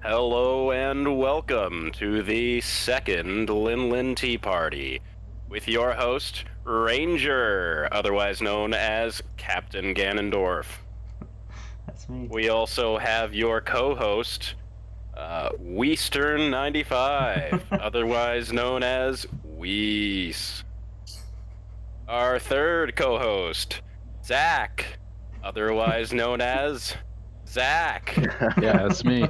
Hello and welcome to the second Linlin Tea Party with your host, Ranger, otherwise known as Captain Ganondorf. That's me. We also have your co-host, Weastern95, otherwise known as Wees. Our third co-host, Zach, otherwise known as Zach. Yeah, that's me.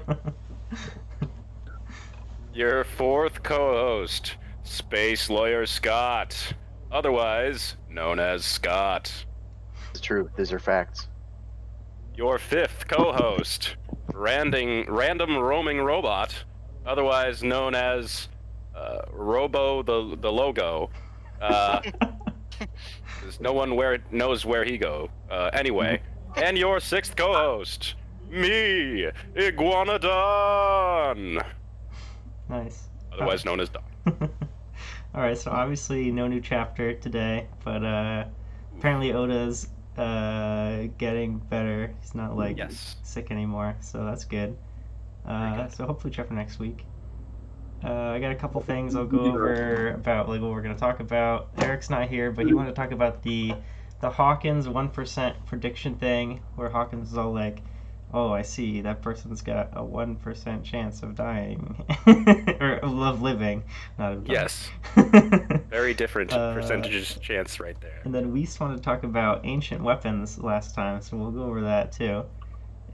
Your fourth co-host, Space Lawyer Scott, otherwise known as Scott. It's true. These are facts. Your fifth co-host, random roaming robot, otherwise known as Robo the Logo. There's no one knows where he go. Anyway, and your sixth co-host, me, Iguanodon. Nice. Otherwise known as Don. Alright, so obviously no new chapter today, but apparently Oda's getting better. He's not sick anymore, so that's good. So hopefully chapter next week. I got a couple things I'll go over about what we're going to talk about. Eric's not here, but he wanted to talk about the Hawkins 1% prediction thing, where Hawkins is all like, oh, I see, that person's got a 1% chance of dying. Or of living, not of dying. Yes. Very different percentages chance right there. And then we just wanted to talk about ancient weapons last time, so we'll go over that too.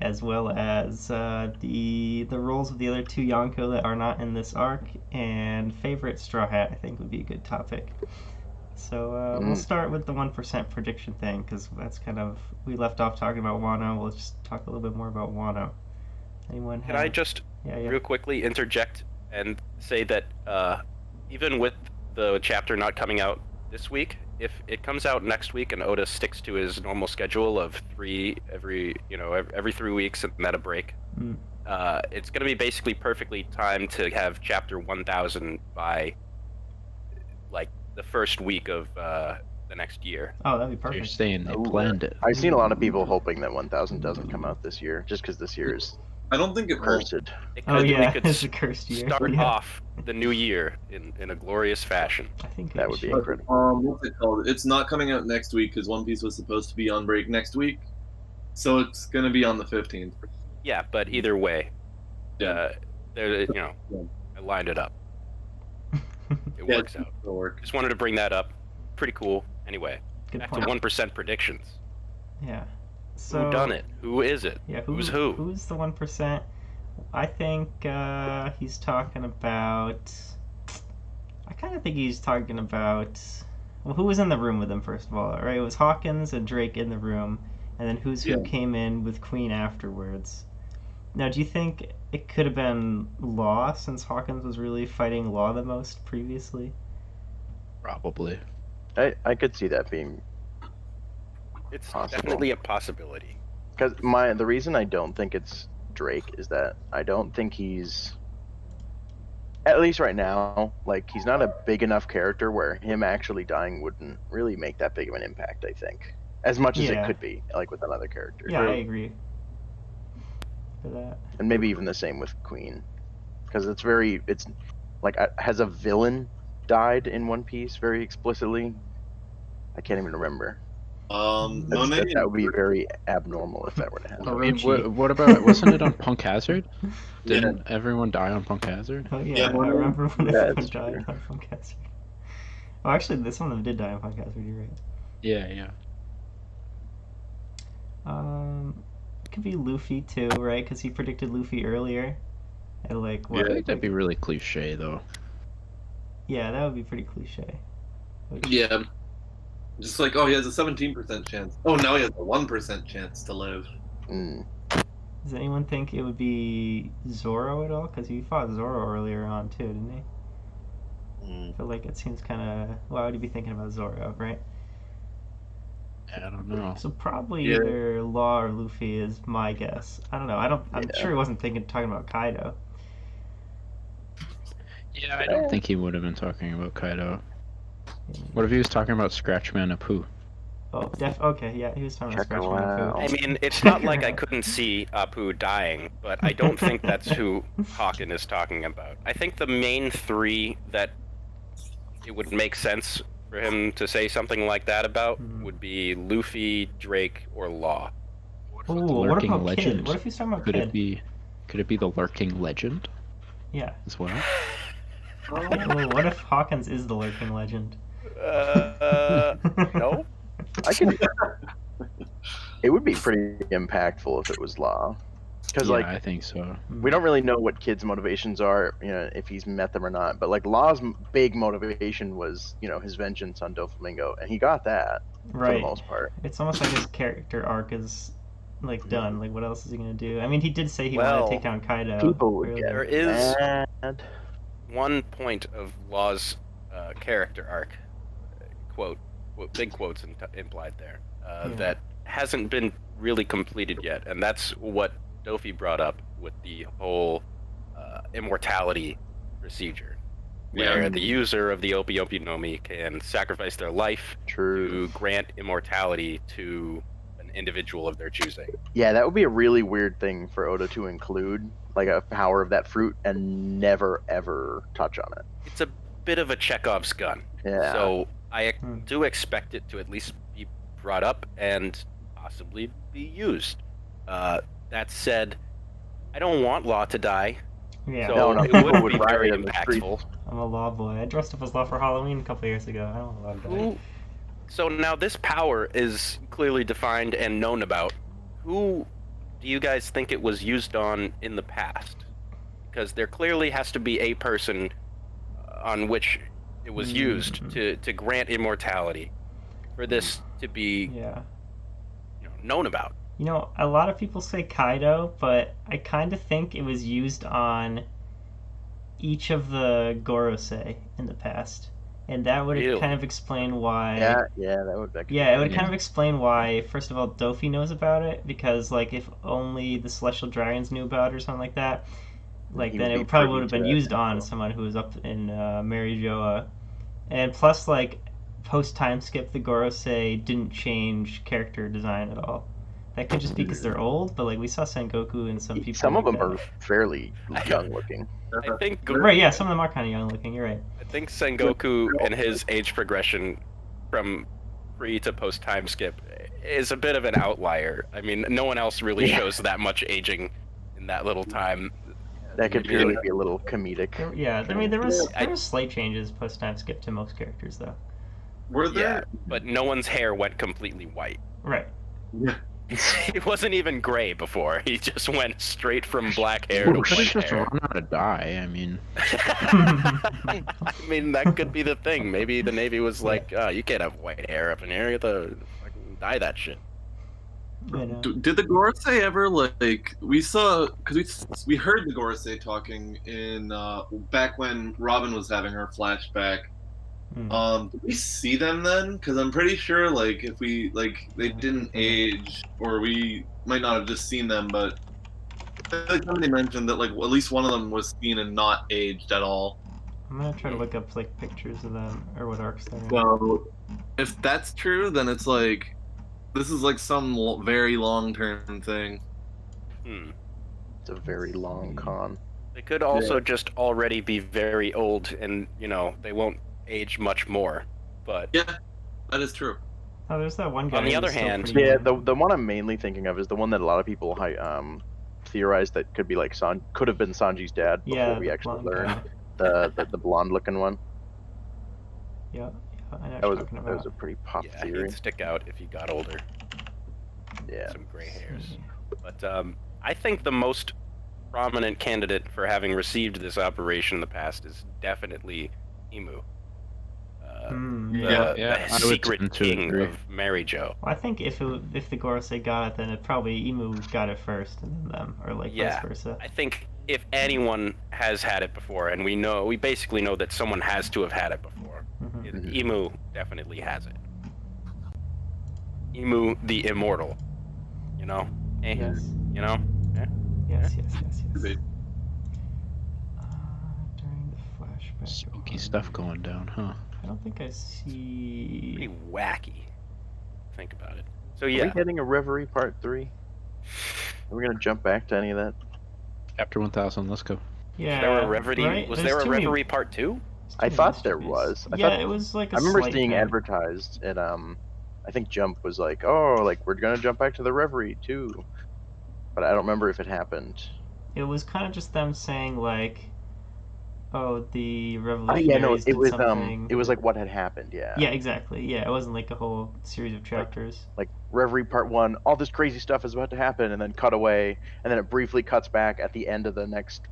As well as the roles of the other two Yonko that are not in this arc, and favorite Straw Hat, I think, would be a good topic. So we'll start with the 1% prediction thing, because that's kind of, we left off talking about Wano. We'll just talk a little bit more about Wano. Anyone Can I just real quickly interject and say that even with the chapter not coming out this week, if it comes out next week and Oda sticks to his normal schedule of every 3 weeks and then a break, it's going to be basically perfectly timed to have chapter 1000 by like the first week of the next year. Oh, that'd be So perfect. you're saying they planned it. I've seen a lot of people hoping that 1000 doesn't come out this year, just because this year is I don't think it will. cursed. We could it's a cursed year. start Yeah. off the new year in a glorious fashion. I think That it would be should. incredible. What's it called? It's not coming out next week because One Piece was supposed to be on break next week, so it's gonna be on the 15th. Yeah, but either way, Yeah. I lined it up. It works out. It'll work. Just wanted to bring that up. Pretty cool. Anyway, Good back point. to 1% predictions. Yeah. So, Who done it? Who is it? Yeah, Who's who? Who's the 1%? I think he's talking about. I kind of think he's talking about. Well, who was in the room with him first of all? Right, it was Hawkins and Drake in the room, and then who Yeah. came in with Queen afterwards. Now, do you think it could have been Law, since Hawkins was really fighting Law the most previously? Probably. I could see that being, It's Possible. definitely a possibility. because the reason I don't think it's Drake is that I don't think he's, at least right now, like he's not a big enough character where him actually dying wouldn't really make that big of an impact. I think, as much as Yeah. it could be, like with another character. Yeah, I agree. For that. And maybe even the same with Queen, because it's like, has a villain died in One Piece very explicitly? I can't even remember. Monet That would be very abnormal if that were to happen. I mean, Orochi. what about, wasn't it on Punk Hazard? Yeah. Didn't everyone die on Punk Hazard? Oh yeah, Yeah, I remember when yeah, everyone it's died true. on Funkazard. Oh, actually, some of them did die on Funkazard. You're right. Yeah. It could be Luffy too, right? Because he predicted Luffy earlier. And like, I what? think that'd be really cliche, though. Yeah, that would be pretty cliche. Yeah. Just like, oh, he has a 17% chance. Oh, now he has a 1% chance to live. Mm. Does anyone think it would be Zoro at all? Because he fought Zoro earlier on too, didn't he? I feel like it seems kind of. Why would he be thinking about Zoro, right? I don't know. So probably Yeah. either Law or Luffy is my guess. I don't know. I'm Yeah. sure he wasn't talking about Kaido. Yeah, I don't think he would have been talking about Kaido. What if he was talking about Scratchman Apu? Okay, yeah, he was talking about Check her scratching out. Apu. I mean, it's not like I couldn't see Apu dying, but I don't think that's who Hawken is talking about. I think the main three that it would make sense for him to say something like that about would be Luffy, Drake, or Law. Ooh, what Lurking about legend? Kid? What if he's talking about Could Kid? Could it be the lurking legend Yeah. as well? Well, what if Hawkins is the lurking legend? No? I could. It would be pretty impactful if it was Law, because Yeah, like I think so. we don't really know what Kid's motivations are, if he's met them or not. But like Law's big motivation was, his vengeance on Doflamingo, and he got that for the Right. most part. It's almost like his character arc is like done. Like, what else is he gonna do? I mean, he did say he wanted Well, to take down Kaido. People would really. get There is mad. one point of Law's character arc, big quotes implied there, that hasn't been really completed yet, and that's what Dofi brought up with the whole immortality procedure, where the user of the Opi Opi no Mi can sacrifice their life True. to grant immortality to an individual of their choosing. Yeah, that would be a really weird thing for Oda to include, like a power of that fruit, and never ever touch on it. It's a bit of a Chekhov's gun. Yeah. So I do expect it to at least be brought up and possibly be used. That said, I don't want Law to die. Yeah. So No, it people would be would very riot in the streets. impactful. I'm a Law boy. I dressed up as Law for Halloween a couple years ago. I don't want Law to die. So now this power is clearly defined and known about. Who do you guys think it was used on in the past? Because there clearly has to be a person on which it was used to grant immortality for this to be known about. A lot of people say Kaido, but I kind of think it was used on each of the Gorosei in the past. And that would kind of explain why... Yeah, that would... it would kind of explain why, first of all, Dofi knows about it, because, like, if only the Celestial Dragons knew about it or something like that, like, then it probably would have been used on someone who was up in Mary Joa. And plus, like, post-time skip, the Gorosei didn't change character design at all. That could just be because they're old, but, like, we saw Sengoku and some people... Some of them are fairly young-looking. I think... Right, yeah, some of them are kind of young-looking, you're right. I think Sengoku and his age progression from pre to post-time skip is a bit of an outlier. I mean, no one else really shows that much aging in that little time. That could really be a little comedic. There was slight changes post-time skip to most characters, though. Were there? Yeah, but no one's hair went completely white. Right. Yeah. It wasn't even gray before. He just went straight from black hair to white just hair. run out of dye. I mean, I mean, that could be the thing. Maybe the Navy was like, you can't have white hair up in here. You have to fucking dye that shit. Did the Gorosei ever, like, we saw, because we heard the Gorosei talking in, back when Robin was having her flashback. Did we see them then? Because I'm pretty sure, like, if we, like, they didn't age, or we might not have just seen them, but I feel like somebody mentioned that, like, at least one of them was seen and not aged at all. I'm gonna try to look up, like, pictures of them, or what arcs they're in. So, if that's true, then it's like, this is like some very long-term thing. It's a very long con. They could also just already be very old, and they won't age much more. But yeah, that is true. Oh, there's that one guy. On the other hand, the one I'm mainly thinking of is the one that a lot of people theorized that could be like could have been Sanji's dad before we actually learned the blonde-looking one. Yeah. That was a pretty pop theory. He'd stick out if he got older. Yeah. Some gray hairs. But I think the most prominent candidate for having received this operation in the past is definitely Imu. The secret king of Mary Jo. Well, I think if the Gorosei got it, then probably Imu got it first, and then them, or like vice versa. I think if anyone has had it before, and we basically know that someone has to have had it before, Imu definitely has it. Imu the immortal. Yes. Yes. During the flashback. spooky stuff going down, huh? I don't think I see. Pretty wacky, if think about it. So Are yeah. we getting a Reverie Part 3? Are we gonna jump back to any of that? Chapter 1000, let's go. Yeah. Was there a Reverie? Right? Was There's there a too many- Reverie Part 2? I thought there was. It was like a I remember slight seeing thing. advertised at I think Jump was like, oh, like we're gonna jump back to the Reverie too, but I don't remember if it happened. It was kind of just them saying like, oh, the Yeah, no, revolutionaries it did was something. it was like what had happened. Yeah. Yeah, exactly. Yeah, it wasn't like a whole series of chapters. Like Reverie Part 1, all this crazy stuff is about to happen, and then cut away, and then it briefly cuts back at the end of the next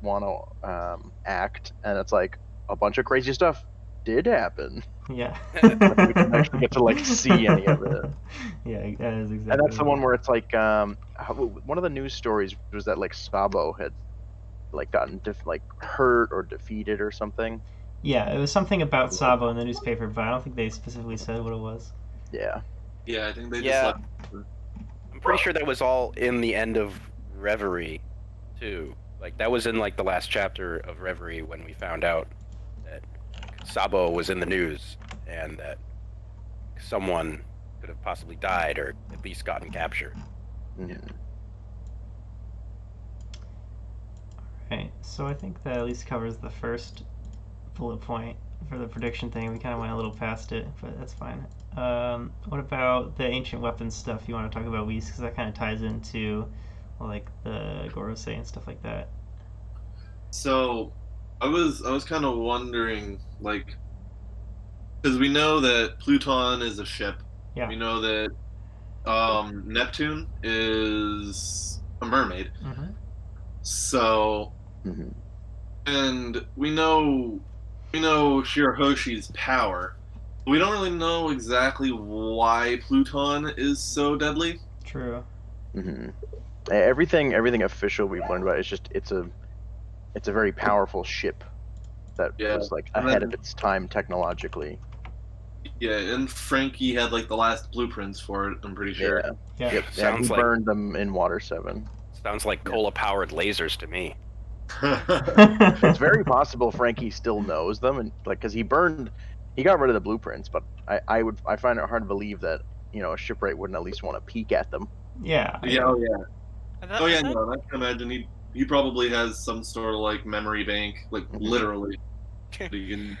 act, and it's like a bunch of crazy stuff did happen. Yeah. We didn't actually get to like see any of it. Yeah, that is exactly. And that's the right. one where it's like one of the news stories was that like Sabo had like gotten hurt or defeated or something. Yeah, it was something about Sabo in the newspaper, but I don't think they specifically said what it was. Yeah. Yeah, I think they Yeah. just I'm pretty sure that was all in the end of Reverie, too. Like that was in like the last chapter of Reverie when we found out that Sabo was in the news and that someone could have possibly died or at least gotten captured. Mhm. Right, so I think that at least covers the first bullet point for the prediction thing. We kind of went a little past it, but that's fine. What about the ancient weapons stuff you want to talk about, Whis? Because that kind of ties into like the Gorosei and stuff like that. So, I was kind of wondering, like, because we know that Pluton is a ship. Yeah. We know that Neptune is a mermaid. Mm-hmm. So, Mhm. and we know Shirahoshi's power. We don't really know exactly why Pluton is so deadly. True. Mhm. Everything official we've learned about it's a very powerful ship that was like ahead of its time technologically. Yeah, and Frankie had like the last blueprints for it, I'm pretty sure. Yeah. Yep. Sounds he like- burned them in Water 7. Sounds like cola-powered lasers to me. It's very possible Frankie still knows them, and like because he got rid of the blueprints, but I find it hard to believe that a shipwright wouldn't at least want to peek at them. Yeah. Yeah, oh yeah. And that- Oh yeah, and that- no, I can imagine he probably has some sort of like memory bank, like literally. That he can...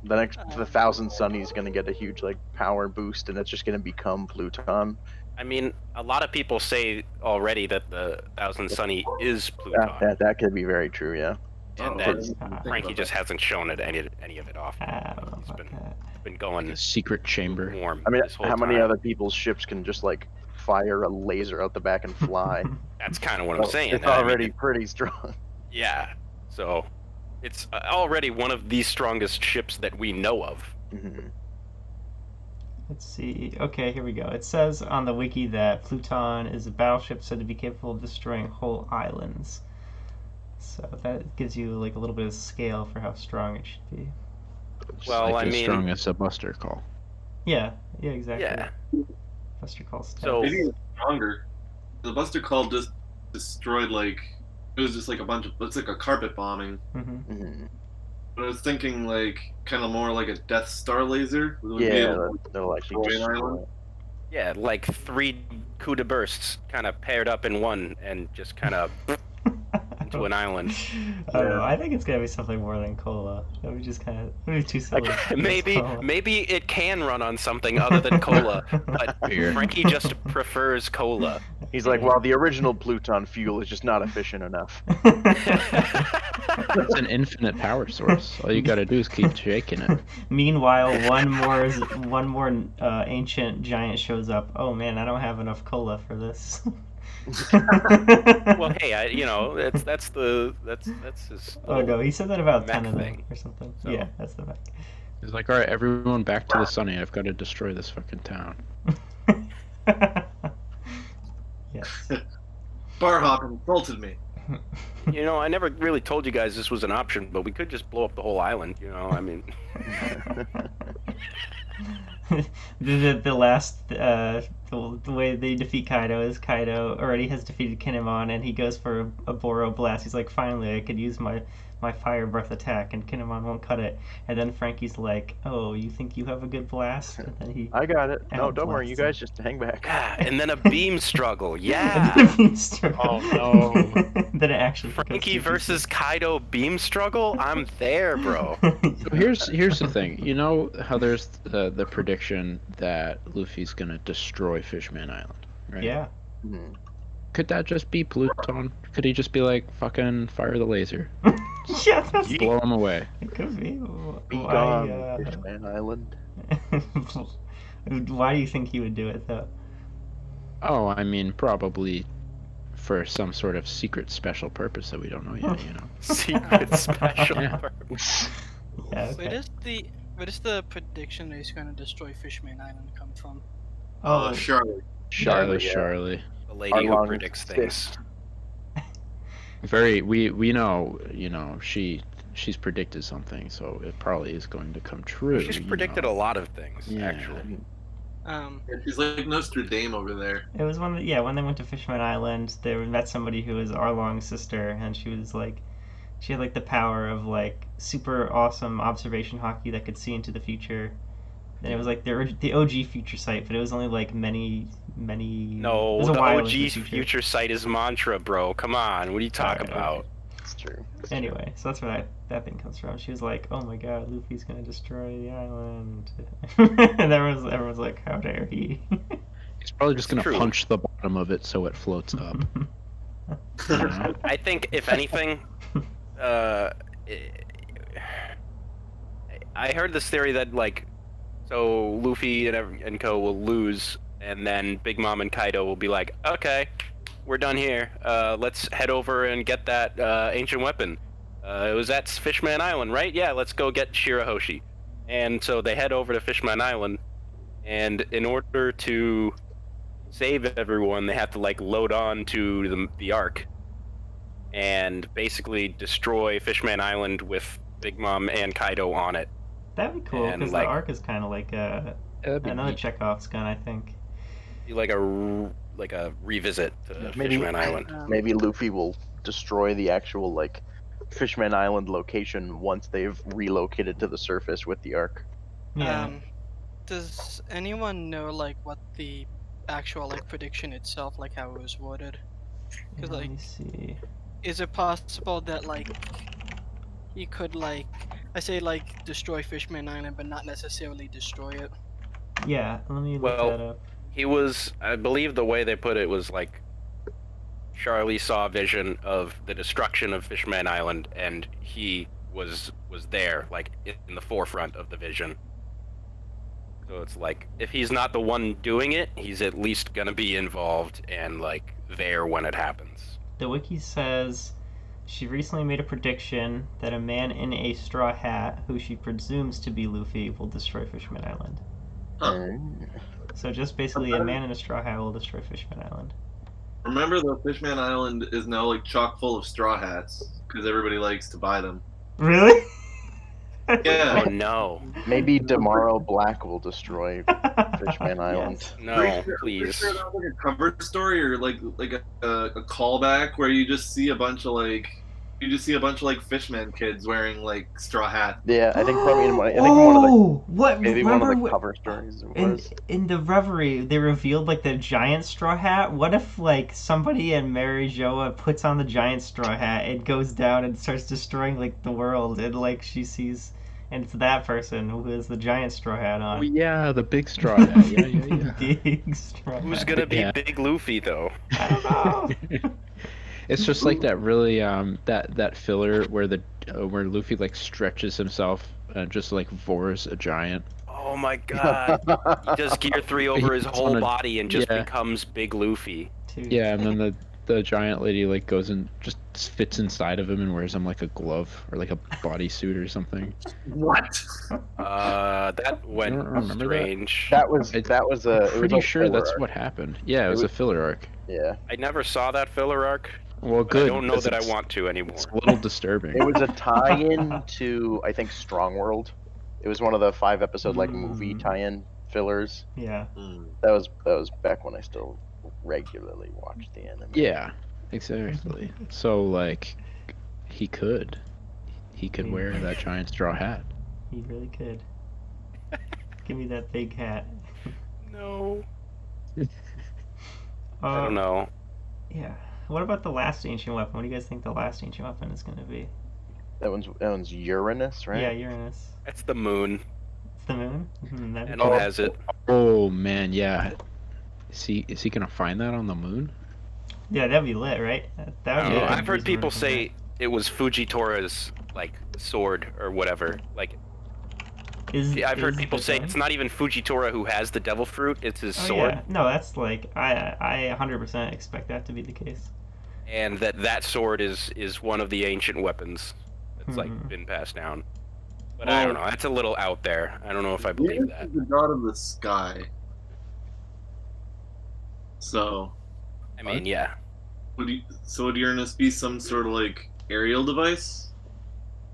The 1,000 Sun, he's gonna get a huge like power boost, and it's just gonna become Pluton. I mean, a lot of people say already that the Thousand Sunny is Pluton, That could be very true, yeah. and that Frankie just hasn't shown it any of it off. I don't know He's about that. been going The secret chamber. warm. I mean, this whole how many time. other people's ships can just like fire a laser out the back and fly? That's kind of what I'm saying. It's I mean, already pretty strong. yeah. So it's already one of the strongest ships that we know of. Mhm. Let's see. Okay, here we go. It says on the wiki that Pluton is a battleship said to be capable of destroying whole islands. So that gives you like a little bit of scale for how strong it should be. Well, like I as mean- strong as a Buster Call. Yeah, exactly. Yeah. Buster Call stuff. So- Maybe it's stronger. The Buster Call just destroyed like it was just like it's like a carpet bombing. Mm-hmm. Mhm. But I was thinking like kind of more like a Death Star laser. It would be Yeah, able to they'll actually destroy an destroy island. it. Yeah, like 3 coup de bursts kind of paired up in one and just kind of into an island. I don't know. I think it's gonna be something more than cola. That would just kind of be too silly. Maybe it can run on something other than cola, but Beer. Frankie just prefers cola. He's like, well, the original Pluton fuel is just not efficient enough. It's an infinite power source. All you gotta do is keep shaking it. Meanwhile, one more ancient giant shows up. Oh man, I don't have enough cola for this. Well, hey, that's his. Oh no, he said that about mech 10 of them thing. or something. So- Yeah, that's the mech. He's like, alright, everyone back to the sunny. I've got to destroy this fucking town. Yes. Barhop insulted me. I never really told you guys this was an option, but we could just blow up the whole island. I mean, the last the way they defeat Kaido is Kaido already has defeated Kinemon, and he goes for a Boro blast. He's like, finally, I could use my fire breath attack, and Kinemon won't cut it. And then Frankie's like, oh, you think you have a good blast? And then I got it. No, don't worry, you guys just hang back. Yeah, and then a beam struggle. Yeah. And then a beam struggle. Oh no. Then it actually Frankie versus Kaido beam struggle? I'm there, bro. So here's the thing. You know how there's the prediction that Luffy's gonna destroy Fishman Island, right? Yeah. Mhm. Could that just be Pluton? Could he just be like, fucking fire the laser? Yeah, that's Blow him away. it could be. Be Why, gone, Fishman Island. Why do you think he would do it, though? Oh, I mean, probably for some sort of secret special purpose that we don't know yet, you know? Secret special Yeah. purpose. Yeah, okay. Where does the prediction that he's going to destroy Fishman Island come from? Oh, Charlotte. Charlie, yeah. Charlie. The lady who Our predicts long things. Very, we know, you know, she's predicted something, so it probably is going to come true. She's you predicted know. a lot of things, Yeah. actually. Yeah, she's like Nostradamus over there. it was when they went to Fishman Island, they met somebody who was Arlong's sister, and she was like, she had like the power of like super awesome observation hockey that could see into the future. And it was like the OG future sight, but it was only like many. It No, was a the while OG into the future sight is mantra, bro. Come on, what are you talking Alright, about? It's true. Anyway, so that's where that thing comes from. She was like, "Oh my God, Luffy's gonna destroy the island," and everyone's like, "How dare he?" He's probably just It's gonna true. punch the bottom of it so it floats up. You know? I think, if anything, I heard this theory that, like, so Luffy and Co. will lose, and then Big Mom and Kaido will be like, okay, we're done here. Let's head over and get that ancient weapon. It was at Fishman Island, right? Yeah, let's go get Shirahoshi. And so they head over to Fishman Island, and in order to save everyone, they have to, like, load on to the Ark and basically destroy Fishman Island with Big Mom and Kaido on it. That'd be cool And, because like- the arc is kind of like That'd be another neat. Chekhov's gun, I think. Be like a revisit to Maybe- Fishman Island. Maybe Luffy will destroy the actual like Fishman Island location once they've relocated to the surface with the Ark. Yeah. Does anyone know like what the actual like prediction itself, like how it was worded? Because Let like, me see. is it possible that like he could like, I say like destroy Fishman Island, but not necessarily destroy it? Yeah, let me look Well, that up. He was, I believe the way they put it was like, Charlie saw a vision of the destruction of Fishman Island, and he was there, like, in the forefront of the vision. So it's like, if he's not the one doing it, he's at least gonna be involved and, like, there when it happens. The wiki says she recently made a prediction that a man in a straw hat, who she presumes to be Luffy, will destroy Fishman Island. So just basically, a man in a straw hat will destroy Fishman Island. Remember, though, Fishman Island is now like chock full of straw hats because everybody likes to buy them. Really? Yeah. Oh no. Maybe tomorrow Black will destroy Fishman Island. Yes. No, Pretty please. sure that was like a cover story or like a callback where you just see a bunch of like Fishman kids wearing like straw hats. Yeah, I think probably in one of the What? maybe one of remember the cover stories it in was. in the Reverie, they revealed like the giant straw hat. What if like somebody in Mary Joa puts on the giant straw hat and goes down and starts destroying like the world, and like she sees, and it's that person who has the giant straw hat on. Oh yeah, the big straw hat. Yeah. Big straw Who's hat. gonna be Yeah. Big Luffy, though? I don't know. It's just like that really that filler where where Luffy like stretches himself and just like vores a giant. Oh my god. He does Gear 3 over his It's whole on a- body and just yeah. becomes Big Luffy. Dude. Yeah, and then the giant lady like goes and just fits inside of him and wears him like a glove or like a bodysuit or something. What? That went don't remember that. strange. That was It- that was a. It was Pretty a sure filler that's arc. what happened. Yeah, it was a filler arc. Yeah, I never saw that filler arc, Well, but good. I don't know because that I it's- want to anymore. It's a little disturbing. it was a tie-in to I think Strong World. It was one of the 5-episode like movie tie-in fillers. Yeah. That was back when I still regularly watched the anime. Yeah, exactly. So like, he could wear that giant straw hat. He really could. Give me that big hat. No. I don't know. Yeah. What about the last ancient weapon? What do you guys think the last ancient weapon is going to be? That one's Uranus, right? Yeah, Uranus. That's the moon. It's the moon? Enel has it. Oh man, yeah. Is he gonna find that on the moon? Yeah, that'd be lit, right? That would be a I've heard good people version of say it was Fujitora's like sword or whatever. Like I've heard people say it's not even Fujitora who has the devil fruit; it's his sword. Yeah. No, that's like I 100% expect that to be the case. And that sword is one of the ancient weapons that's like been passed down. But I don't know. That's a little out there. I don't know if I believe that. The god of the sky. So. I mean, yeah. Would Uranus be some sort of like aerial device?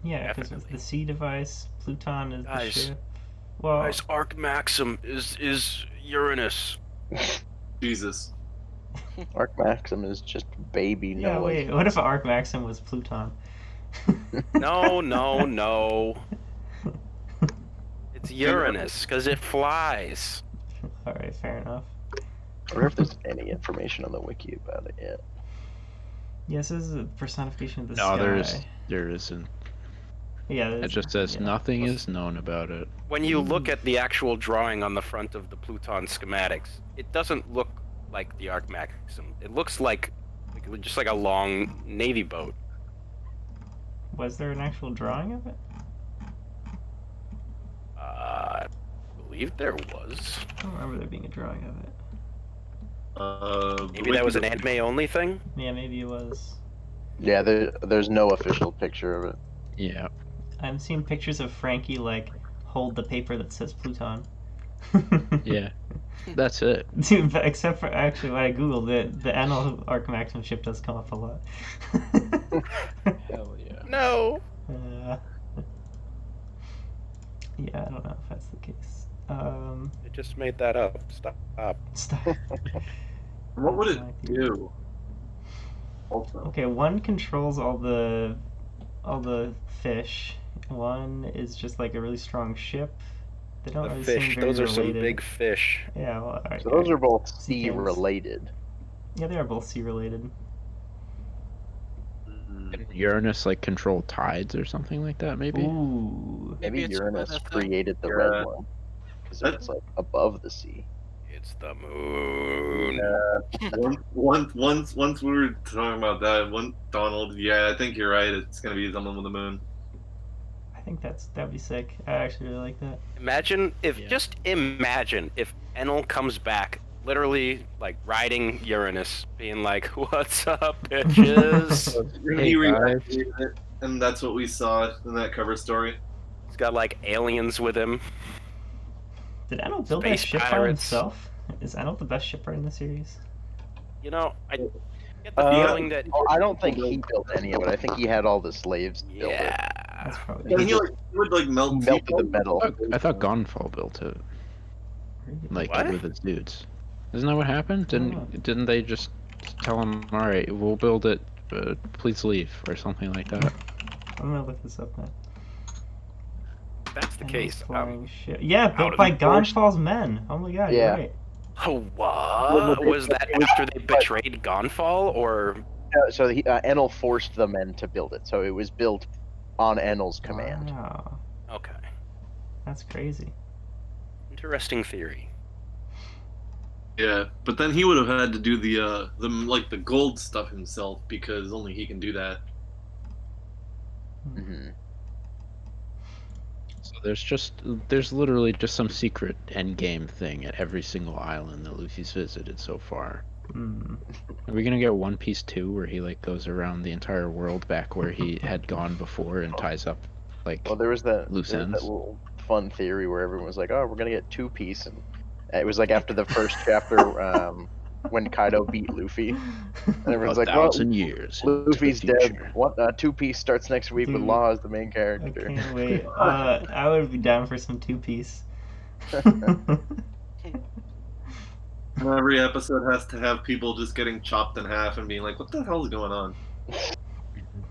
Yeah, because it's the sea device. Pluton is Guys, the ship. Well, guys, Arc Maxim is Uranus. Jesus. Arc Maxim is just baby Noah. yeah, wait. What if Arc Maxim was Pluton? No. It's Uranus because it flies. All right, fair enough. I wonder if there's any information on the wiki about it yet. Yes, this is a personification of the sky. No, there isn't. Yeah, It just says nothing is known about it. When you look at the actual drawing on the front of the Pluton schematics, it doesn't look like the Arc Maxim. It looks like just like a long navy boat. Was there an actual drawing of it? I believe there was. I don't remember there being a drawing of it. Maybe that was an anime-only thing? Yeah, maybe it was. Yeah, there's no official picture of it. Yeah. I'm seeing pictures of Frankie, like, hold the paper that says Pluton. Yeah. That's it. Dude, but except for, actually, when I googled it, the Enel Arc Maxim ship does come up a lot. Hell yeah. No! Yeah, I don't know if that's the case. I just made that up. Stop. Stop. What would it do? Okay, one controls all the fish. One is just like a really strong ship. They don't The really fish, seem very those are related. some big fish. Yeah, well, alright. So those are both sea Seekins. related. Yeah, they are both sea related. Can Uranus like control tides or something like that? Maybe. Ooh. Maybe it's Uranus weather thing. created the red one because it's like above the sea. It's the moon. Once we were talking about that, Donald, yeah, I think you're right. It's gonna be someone with the moon. I think that'd be sick. I actually really like that. Imagine if Enel comes back, literally like riding Uranus, being like, "What's up, bitches?" He reactivated it, and that's what we saw in that cover story. He's got like aliens with him. Did Enel build that Space ship by pirates. himself? Is Enel the best shipper in the series? You know, I get the feeling that I don't think he built any of it. I think he had all the slaves build it. That's probably And he would like melt Melted people. the metal. I thought Gonfall built it, like What? with his dudes. Isn't that what happened? Didn't they just tell him, "All right, we'll build it, but please leave," or something like that? I'm gonna look this up now. that's the Enel's case. flying ship. Yeah, built of by the force. Gonfall's men. Oh my god, Yeah. you're right. Oh, what? Was that after they betrayed Gonfall, or So Enel forced the men to build it. So it was built on Enel's command. Wow, okay? that's crazy. Interesting theory. Yeah, but then he would have had to do the gold stuff himself because only he can do that. Hmm. So there's literally just some secret end game thing at every single island that Luffy's visited so far. Hmm. Are we gonna get One Piece 2 where he like goes around the entire world back where he had gone before and ties up like Well, there was that loose ends? little fun theory where everyone was like, "Oh, we're gonna get Two Piece," and it was like after the first chapter when Kaido beat Luffy, and everyone's like, "Well, 1,000 years. into the Luffy's dead. future." What? Two Piece starts next week with Dude, Law as the main I character." can't wait. I would be down for some Two Piece. Every episode has to have people just getting chopped in half and being like, "What the hell is going on?"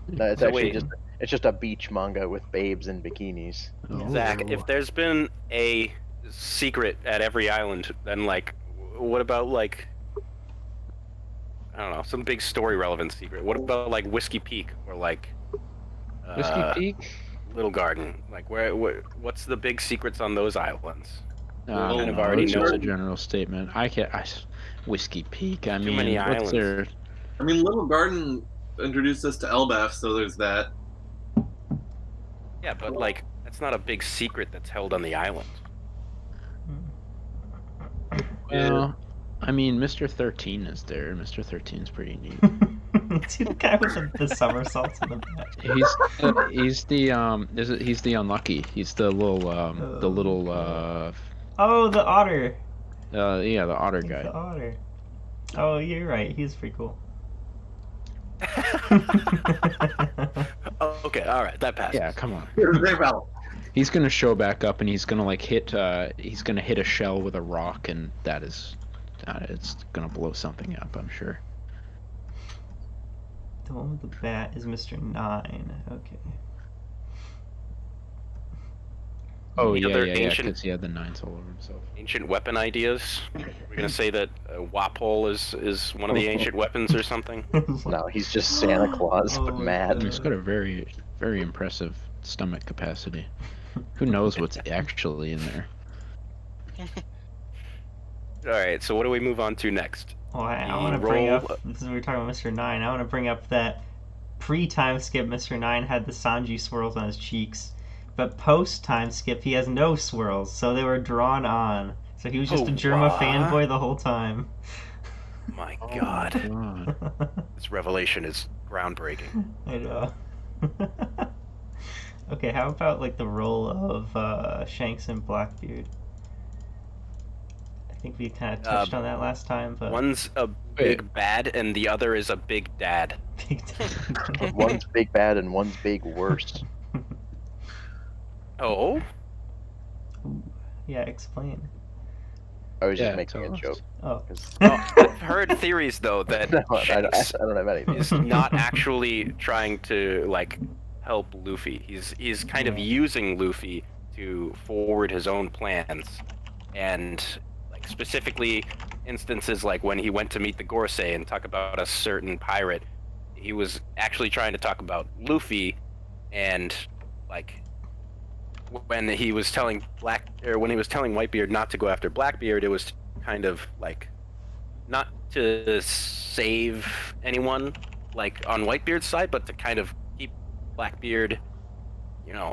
No, it's So actually wait. just a beach manga with babes in bikinis. Zach, if there's been a secret at every island, then like, what about like, I don't know, some big story relevant secret? What about like Whiskey Peak or like Whiskey Peak? Little Garden? Like, what's the big secrets on those islands? I kind of don't know. already It's know. just a general statement. Whiskey Peak. I Too mean, many what's islands. there? I mean, Little Garden introduced us to Elbaf, so there's that. Yeah, but like, that's not a big secret that's held on the island. Well, I mean, Mr. 13 is there. Mr. 13's pretty neat. See the guy with the somersaults in the back. He's the unlucky. He's the little Oh, the otter. yeah, the otter He's guy. the otter. Oh, you're right. He's pretty cool. Okay, all right, that passes. Yeah, come on. They're out. He's gonna show back up and he's gonna like hit a shell with a rock, and it's gonna blow something up, I'm sure. The one with the bat is Mr. 9. Okay. Oh Any yeah, other yeah, ancient- because he had the 9s all over himself. Ancient weapon ideas? We're gonna say that Wapole is one of the ancient weapons or something? No, he's just Santa Claus, Oh but my mad. He's got a very, very impressive stomach capacity. Who knows what's actually in there? All right, so what do we move on to next? Well, I The want to bring roll- up, since we were talking about Mr. 9, I want to bring up that pre-time skip Mr. 9 had the Sanji swirls on his cheeks, but post-time skip he has no swirls, so they were drawn on. So he was just a Germa what? fanboy the whole time. My Oh God, my God. this revelation is groundbreaking. I know. Okay, how about like the role of Shanks and Blackbeard? I think we kind of touched on that last time, but One's a big bad and the other is a big dad. One's big bad and one's big worse. Oh? Ooh, yeah, explain. I was just Yeah, making a tell us. joke. Oh. 'cause- Well, I've heard theories though that No, I Shanks don't have anything. is not actually trying to like help Luffy. He's kind of using Luffy to forward his own plans, and like specifically instances like when he went to meet the Gorsei and talk about a certain pirate, he was actually trying to talk about Luffy, and like when he was telling Whitebeard not to go after Blackbeard, it was kind of like not to save anyone like on Whitebeard's side, but to kind of keep Blackbeard,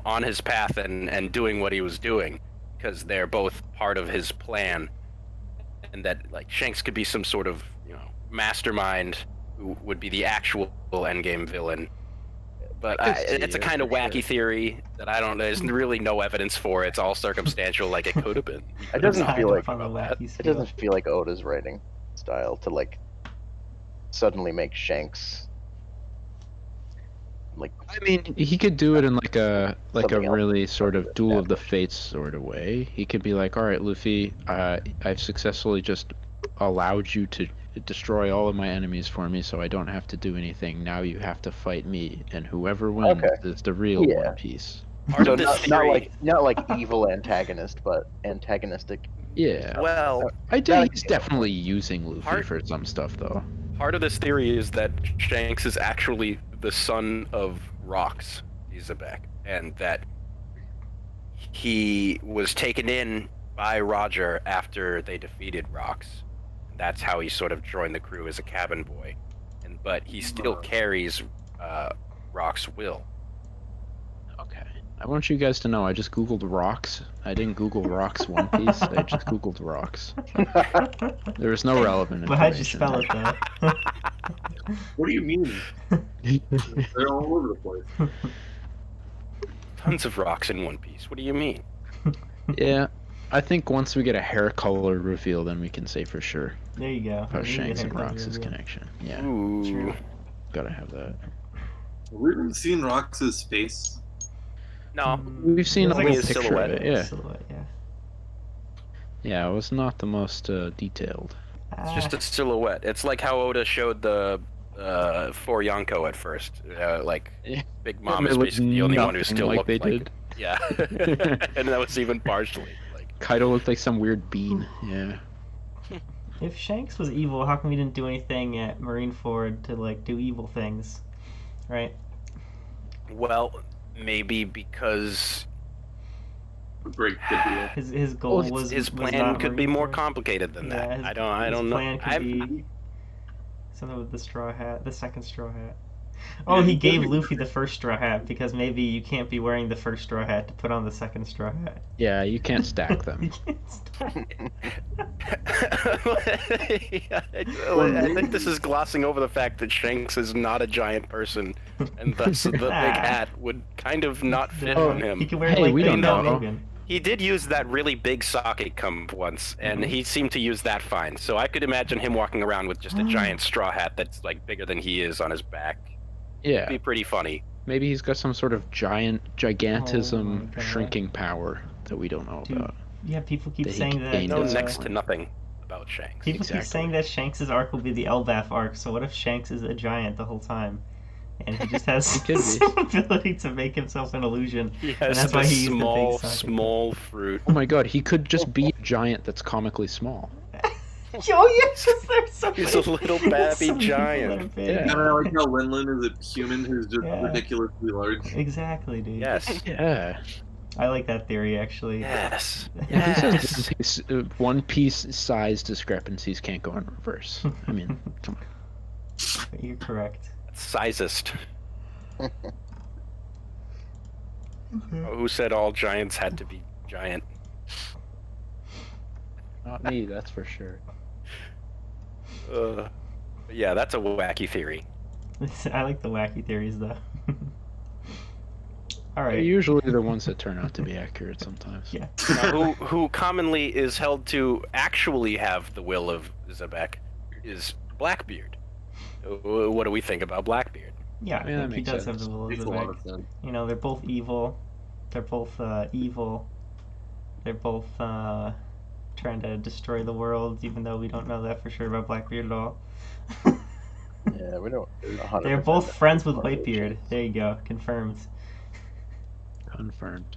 on his path and doing what he was doing, because they're both part of his plan, and that like Shanks could be some sort of mastermind who would be the actual endgame villain. But it's a kind of wacky theory that there's really no evidence for. It's all circumstantial, like it could have been. It doesn't Kind feel of like on the wacky it scale. doesn't feel like Oda's writing style to like suddenly make Shanks like. I mean, he could do it in like a Something else. really sort of duel of the fates sort of way. He could be like, all right, Luffy, I've successfully just allowed you to destroy all of my enemies for me, so I don't have to do anything. Now you have to fight me, and whoever wins is the real Yeah. One Piece. Part So of this theory, not like evil antagonist, but antagonistic. Yeah, well, I do. that- He's definitely using Luffy Part- for some stuff, though. part of this theory is that Shanks is actually the son of Rox Izabek, and that he was taken in by Roger after they defeated Rox. That's how he sort of joined the crew as a cabin boy, but he still carries Rox's will. Okay. I want you guys to know I just googled rocks. I didn't Google rocks One Piece. I just googled rocks. There was no relevant But how'd you information. spell it though? What do you mean? They're all over the place. Tons of rocks in One Piece. What do you mean? Yeah, I think once we get a hair color reveal, then we can say for sure There you go. about We need Shanks to and have that Rox's reveal. connection. Yeah, Ooh. True. gotta have that. We've seen Rox's face. No. We've seen It's a like little his picture silhouette. of it. Yeah. Silhouette, yeah. Yeah, it was not the most detailed. It's just a silhouette. It's like how Oda showed the for Yonko at first. Big Mom is basically the only one who still looked like did. Yeah, and that was even partially. Kaido looked like some weird bean. Yeah. If Shanks was evil, how come he didn't do anything at Marineford to do evil things, right? Well, maybe because break the deal. His goal was his plan could be more complicated than that. I don't know. His plan could be something with the straw hat, the second straw hat. Oh, he gave Luffy the first straw hat because maybe you can't be wearing the first straw hat to put on the second straw hat. Yeah, you can't stack them. I think this is glossing over the fact that Shanks is not a giant person, and thus the big hat would kind of not fit on him. He can wear we don't know. He did use that really big sake comb once, and he seemed to use that fine. So I could imagine him walking around with just a giant straw hat that's bigger than he is on his back. Yeah. It'd be pretty funny. Maybe he's got some sort of gigantism shrinking power that we don't know about. Yeah, people keep saying that. Know next to nothing about Shanks. People keep saying that Shanks' arc will be the Elbaf arc, so what if Shanks is a giant the whole time? And he just has some ability to make himself an illusion. He has that's why he small fruit. Oh my god, he could just be a giant that's comically small. Oh yes, there's so He's a little babby giant. Yeah, I like how Linlin is a human who's just ridiculously large. Exactly, dude. Yes. Yeah. I like that theory, actually. Yes. Yeah, he says One Piece size discrepancies can't go in reverse. I mean, come on. You're correct. Sizest. Who said all giants had to be giant? Not me, that's for sure. Yeah, that's a wacky theory. I like the wacky theories, though. All right. They're usually the ones that turn out to be accurate sometimes. Yeah. Now, who commonly is held to actually have the will of Zebek is Blackbeard. What do we think about Blackbeard? Yeah, I think he does have the will of Zebek. You know, they're both evil. They're both evil. They're both trying to destroy the world, even though we don't know that for sure about Blackbeard at all. Yeah, we don't. They're both friends with Whitebeard. There you go. Confirmed. Confirmed.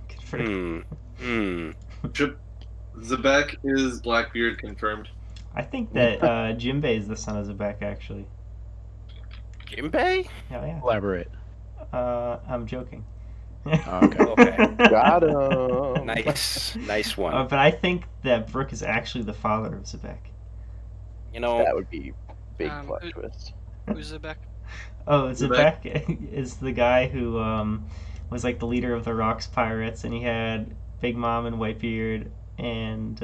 Zebek is Blackbeard confirmed. I think that Jinbei is the son of Zebek, actually. Jinbei? Yeah. Elaborate. I'm joking. Okay. Got him. Nice one. But I think that Brook is actually the father of Zebek. You know, that would be big plot twist. Who's Zebek? Oh, Zebek is the guy who was the leader of the Rocks Pirates, and he had Big Mom and Whitebeard and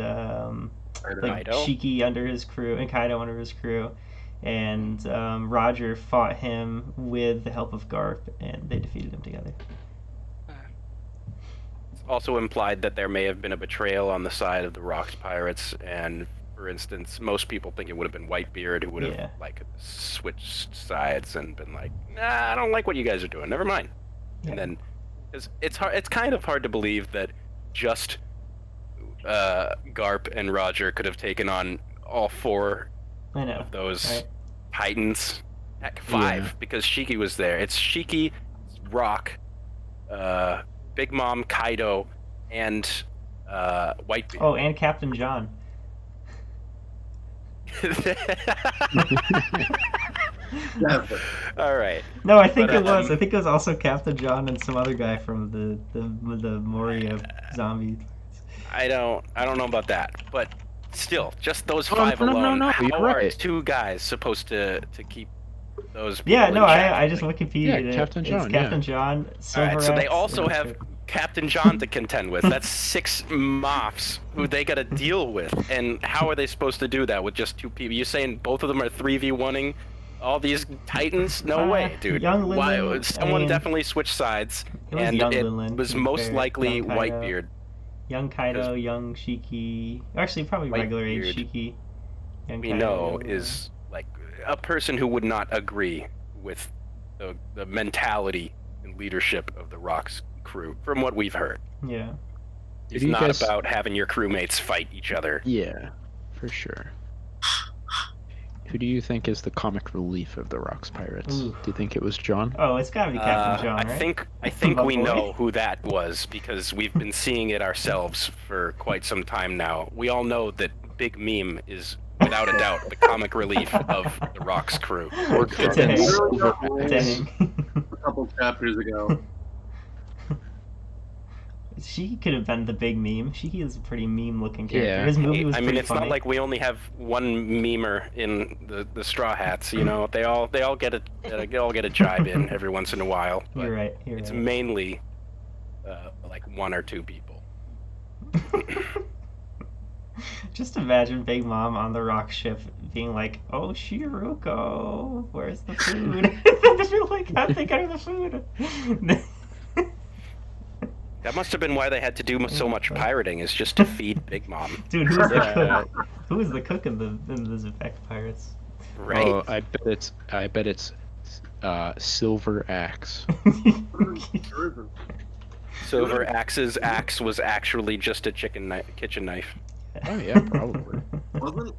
Shiki under his crew and Kaido under his crew, and Roger fought him with the help of Garp, and they defeated him together. It's also implied that there may have been a betrayal on the side of the Rocks Pirates, and for instance, most people think it would have been Whitebeard who would have switched sides and been like, "Nah, I don't like what you guys are doing. Never mind." Yeah. And then, because it's kind of hard to believe that just Garp and Roger could have taken on all four of those Titans. Heck, 5, because Shiki was there. It's Shiki, Rock, Big Mom, Kaido, and Whitebeard. Oh, and Captain John. All right. No, I think it was. I think it was also Captain John and some other guy from the Moria zombie. I don't know about that, but still, just those 5 alone. No, how right. are 2 guys supposed to keep those? Yeah, no, I just Wikipedia'd it. Captain John. It's Captain John. All right, so they also have Captain John to contend with. That's 6 Moffs who they got to deal with, and how are they supposed to do that with just 2 people? You saying both of them are 3v1ing all these Titans? No way, dude. Young Linlin, someone definitely switched sides, and it was most likely Whitebeard. Young Kaido, young Shiki. Actually, probably regular age Shiki. We know is a person who would not agree with the mentality and leadership of the Rocks crew, from what we've heard. Yeah. It's not about having your crewmates fight each other. Yeah, for sure. Who do you think is the comic relief of the Rocks Pirates? Ooh. Do you think it was John? Oh, it's gotta be Captain John, right? I think we know who that was because we've been seeing it ourselves for quite some time now. We all know that Big Meme is, without a doubt, the comic relief of the Rocks crew. Dang. A couple chapters ago. She could have been the Big Meme. She is a pretty meme-looking character. Yeah. His movie was pretty it's funny. not like we only have one memer in the Straw Hats. You know, they all get a jibe in every once in a while. You're right. It's mainly like one or two people. Just imagine Big Mom on the rock ship being like, "Oh, Shiruko, where's the food?" They're like, "How'd they get the food?" That must have been why they had to do so much pirating, is just to feed Big Mom. Dude, who's the cook? Who is the cook in the Zepek Pirates? Right. Oh, I bet it's Silver Axe. Silver Axe's axe was actually just a kitchen knife. Oh yeah, probably. Wasn't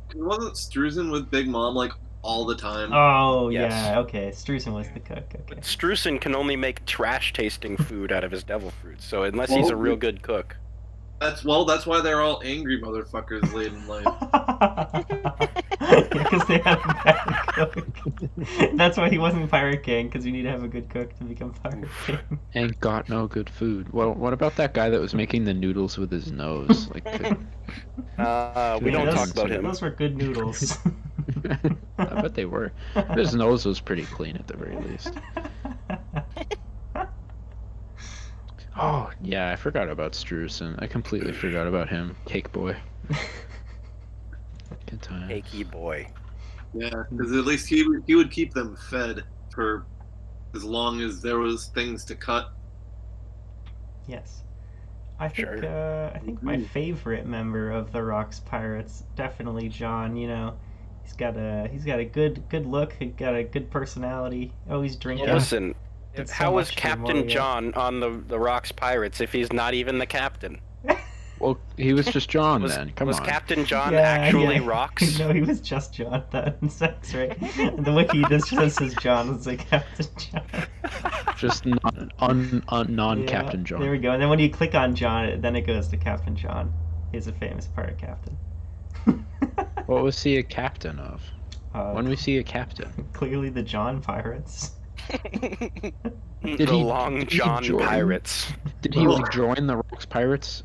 Struzen with Big Mom like all the time? Oh Yes. yeah, okay. Struzen was the cook. Okay. But Struzen can only make trash-tasting food out of his devil fruits, so unless he's a real good cook. That's why they're all angry motherfuckers late in life. Because they have a bad cook. That's why he wasn't Pirate King, because you need to have a good cook to become Pirate King. Ain't got no good food. Well, what about that guy that was making the noodles with his nose? Like, We don't talk about him. Those were good noodles. I bet they were. His nose was pretty clean at the very least. Oh, yeah, I forgot about Struzen. I completely forgot about him. Cake boy. Good time. Cakey boy. Yeah, because at least he would keep them fed for as long as there was things to cut. Yes. I think my favorite member of the Rocks Pirates, definitely John. You know, he's got a good look. He's got a good personality. Always drinking. Listen, It's so how is much Captain Moria. John on the Rocks Pirates if he's not even the captain? Well, he was just John then. Come was on. Captain John actually yeah. Rocks? No, he was just John. That's right. The wiki just says John was like Captain John. Just non-Captain John. There we go. And then when you click on John, then it goes to Captain John. He's a famous pirate captain. What was he a captain of? When we see a captain? Clearly the John Pirates. The Long John Pirates. Did he like join the Rocks Pirates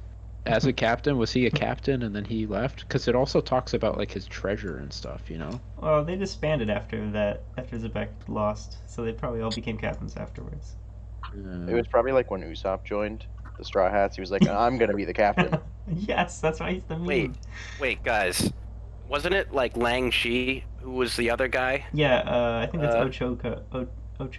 as a captain? Was he a captain and then he left? Because it also talks about like his treasure and stuff, you know? Well, they disbanded after Zebek lost, so they probably all became captains afterwards. It was probably like when Usopp joined the Straw Hats. He was like, "I'm gonna be the captain." Yes, that's why he's the meme. Wait, guys. Wasn't it like Lang Shi who was the other guy? Yeah, I think it's Ochoku, I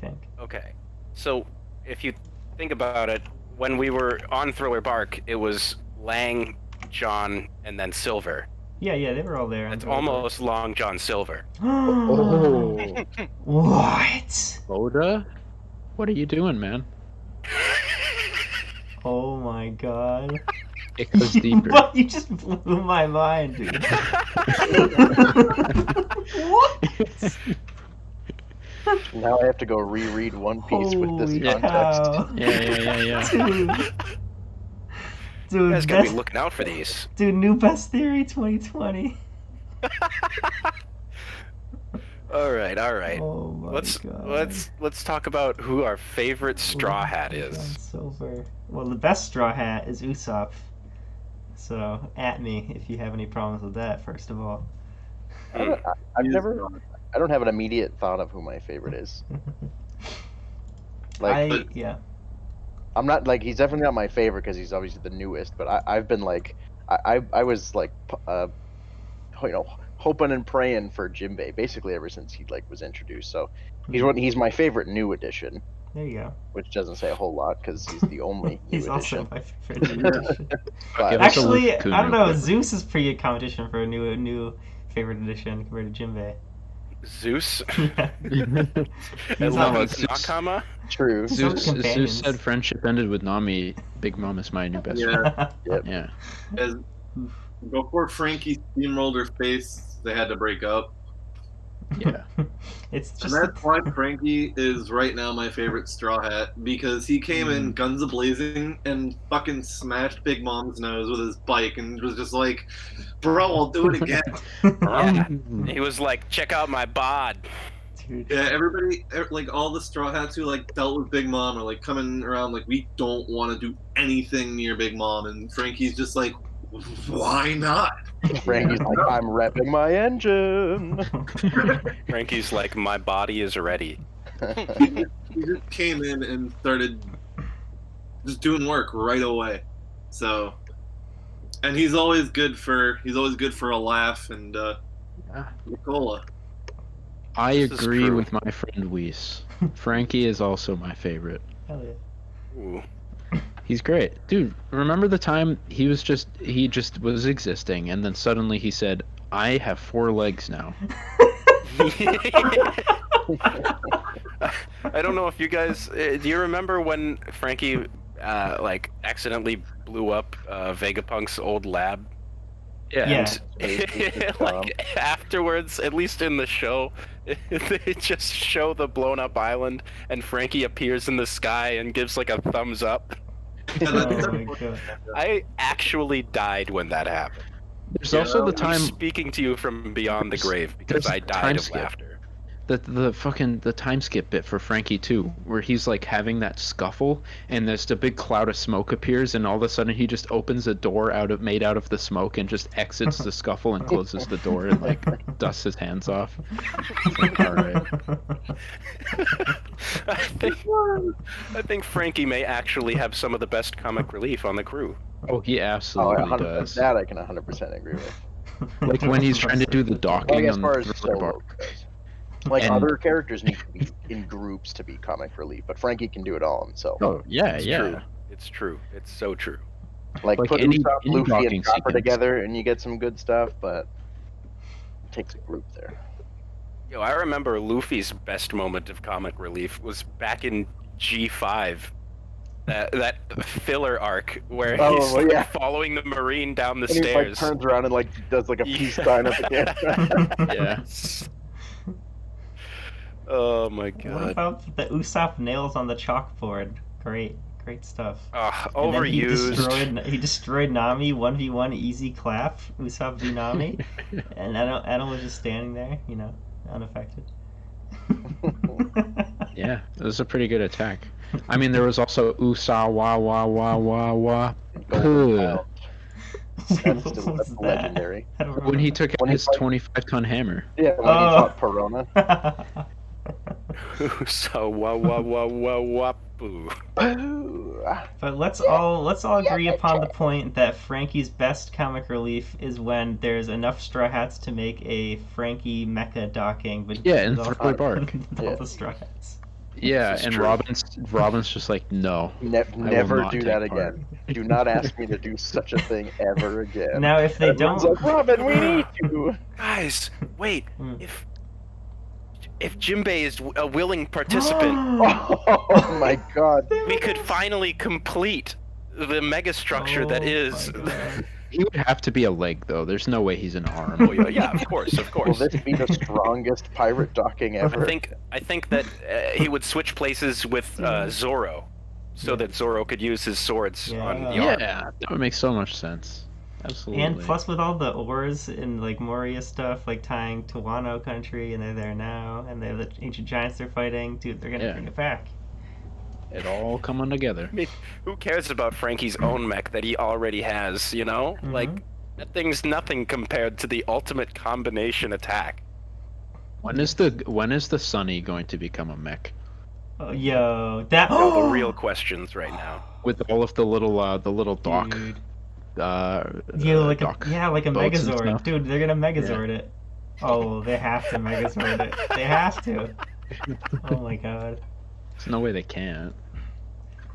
think. Okay. So, if you think about it, when we were on Thriller Bark, it was Lang, John, and then Silver. Yeah, they were all there. It's almost Long John Silver. Oh. What? Oda? What are you doing, man? Oh my god. It goes deeper. What? You just blew my mind, dude. What? Now I have to go reread One Piece with this Holy context. cow. Yeah. Dude, You guys gotta be looking out for these. Dude, new best theory 2020. All right. Oh my god. Let's talk about who our favorite Straw Hat John is. Silver. Well, the best Straw Hat is Usopp. So, at me if you have any problems with that, first of all. I don't have an immediate thought of who my favorite is. I'm not like he's definitely not my favorite because he's obviously the newest. But I've been like I was like hoping and praying for Jinbei basically ever since he like was introduced. So he's my favorite new addition. There you go. Which doesn't say a whole lot because he's the only He's new also addition. my favorite new addition. But Actually, I don't know. Zeus is pretty good competition for a new favorite edition compared to Jinbei. Zeus. Yeah. And No, love Zeus- Nakama. True. Zeus companions. said friendship ended with Nami. Big Mom is my new best friend. Yeah. Yeah. As before Frankie steamrolled her face, they had to break up. Yeah. It's just And that's why Frankie is right now my favorite Straw Hat, because he came in guns a-blazing and fucking smashed Big Mom's nose with his bike and was just like, bro, I'll do it again. Yeah. He was like, check out my bod. Dude. Yeah, everybody, like all the Straw Hats who like dealt with Big Mom are like coming around like, we don't want to do anything near Big Mom, and Frankie's just like, why not? Frankie's like, I'm repping my engine. Frankie's like, my body is ready. He just came in and started just doing work right away. So, and he's always good for a laugh and Nicola. I This is agree true. with my friend Weiss. Frankie is also my favorite. Hell yeah. Ooh. He's great. Dude, remember the time he just was existing and then suddenly he said, I have 4 legs now. I don't know if you guys do you remember when Frankie like accidentally blew up Vegapunk's old lab? Yeah. And like afterwards, at least in the show, they just show the blown up island and Frankie appears in the sky and gives like a thumbs up. Oh my god. I actually died when that happened. There's also the I'm time speaking to you from beyond the grave because there's I time died of skip. laughter. the time skip bit for Frankie too, where he's like having that scuffle and there's a big cloud of smoke appears and all of a sudden he just opens a door made out of the smoke and just exits the scuffle and closes the door and like dusts his hands off. It's like, all right. I think Frankie may actually have some of the best comic relief on the crew. Oh, he absolutely 100%, does. that I can 100% agree with. Like when he's trying to do the Like docking as on far the as thriller solo bar. goes. Like And- other characters need to be in groups to be comic relief, but Frankie can do it all himself. Oh yeah, It's yeah. true. It's true. It's so true. Like Like put any Usopp, Luffy, docking and Chopper sequence. together, and you get some good stuff. But it takes a group there. Yo, I remember Luffy's best moment of comic relief was back in G5. That filler arc where he's like, yeah. following the Marine down the And he like stairs. turns around and like does like a peace sign at the end. Yes. Oh my What god. about the Usopp nails on the chalkboard? Great stuff. And then Overused. he destroyed Nami 1v1 easy clap. Usopp v Nami, and Eno was just standing there, unaffected. Yeah, it was a pretty good attack. I mean, there was also Usa wa wa wa wa wa. Puh. That's What still was that's that? legendary. I don't When he took out When he his fight- 25-ton hammer. Yeah, when he fought Perona. remember. So wah boo. Boo. But let's all agree upon the point that Frankie's best comic relief is when there's enough Straw Hats to make a Frankie mecha docking. But Yeah, in with all- Thriller Bark. with all Yeah. the Straw Hats. Yeah, This is and true. Robin's just like, no. Never not do take that part. again. Do not ask me to do such a thing ever again. Now, if they Everyone's don't, like, Robin, we need you. Guys, wait. Hmm. If Jinbei is a willing participant, Oh my god. we could finally complete the mega structure that Oh is. my God. He would have to be a leg, though. There's no way he's an arm. Oh yeah, of course. Will this be the strongest pirate docking ever? I think that he would switch places with Zoro, so that Zoro could use his swords on the arm. Yeah, that would make so much sense. Absolutely. And plus, with all the oars and like Moria stuff, like tying to Wano country, and they're there now, and they're the ancient giants they're fighting, dude, they're gonna Yeah. bring it back. It all coming together. I mean, who cares about Frankie's own mech that he already has, you know? Mhm. Like, that thing's nothing compared to the ultimate combination attack. When is the Sunny going to become a mech? Oh, yo, that. The real questions right now. With all of the little dock. Dude. Yeah, Like dock a boats and Megazord, stuff. dude. They're gonna Megazord it. Oh, they have to Megazord it. They have to. Oh my god. There's no way they can't.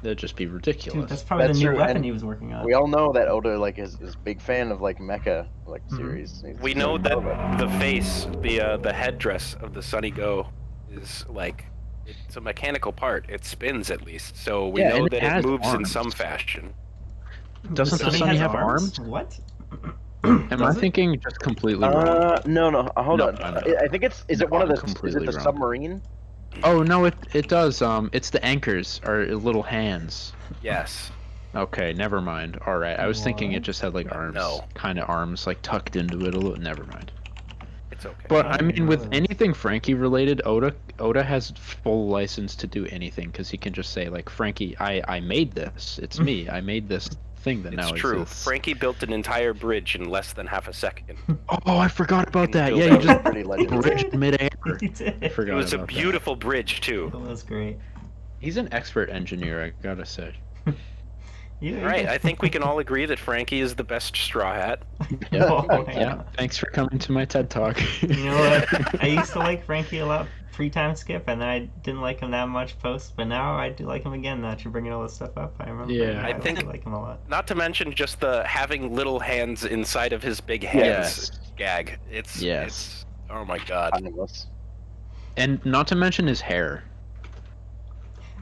That'd just be ridiculous. Dude, that's probably That's the new true, weapon and he was working on. We all know that Oda like is a big fan of like mecha series. We know that the face, the headdress of the Sunny Go is like it's a mechanical part. It spins at least, so we know that it moves in some fashion. Doesn't the Sunny have arms? What? Am I thinking just completely wrong? No. Hold on. No. I think it's. Is it one of the? Is it the wrong. submarine? Oh no, it does. It's the anchors are little hands. Yes. Okay, never mind. All right, I was thinking it just had like arms, kind of arms like tucked into it a little. Never mind. It's okay. But I mean, with anything Frankie related, Oda has full license to do anything because he can just say like, Frankie, I made this. It's me. I made this thing that now exists. It's true. Frankie built an entire bridge in less than half a second. Oh, I forgot about that. Yeah, he just bridged midair. He did. I forgot. It was a beautiful bridge too. It was great. He's an expert engineer, I gotta say. Right, I think we can all agree that Frankie is the best Straw Hat. Yeah. Thanks for coming to my TED Talk. You know what? I used to like Frankie a lot pre-time skip, and then I didn't like him that much post, but now I do like him again. That you're bringing all this stuff up, I remember. Yeah, I think like him a lot. Not to mention just the having little hands inside of his big hands gag. It's oh my god. And not to mention his hair.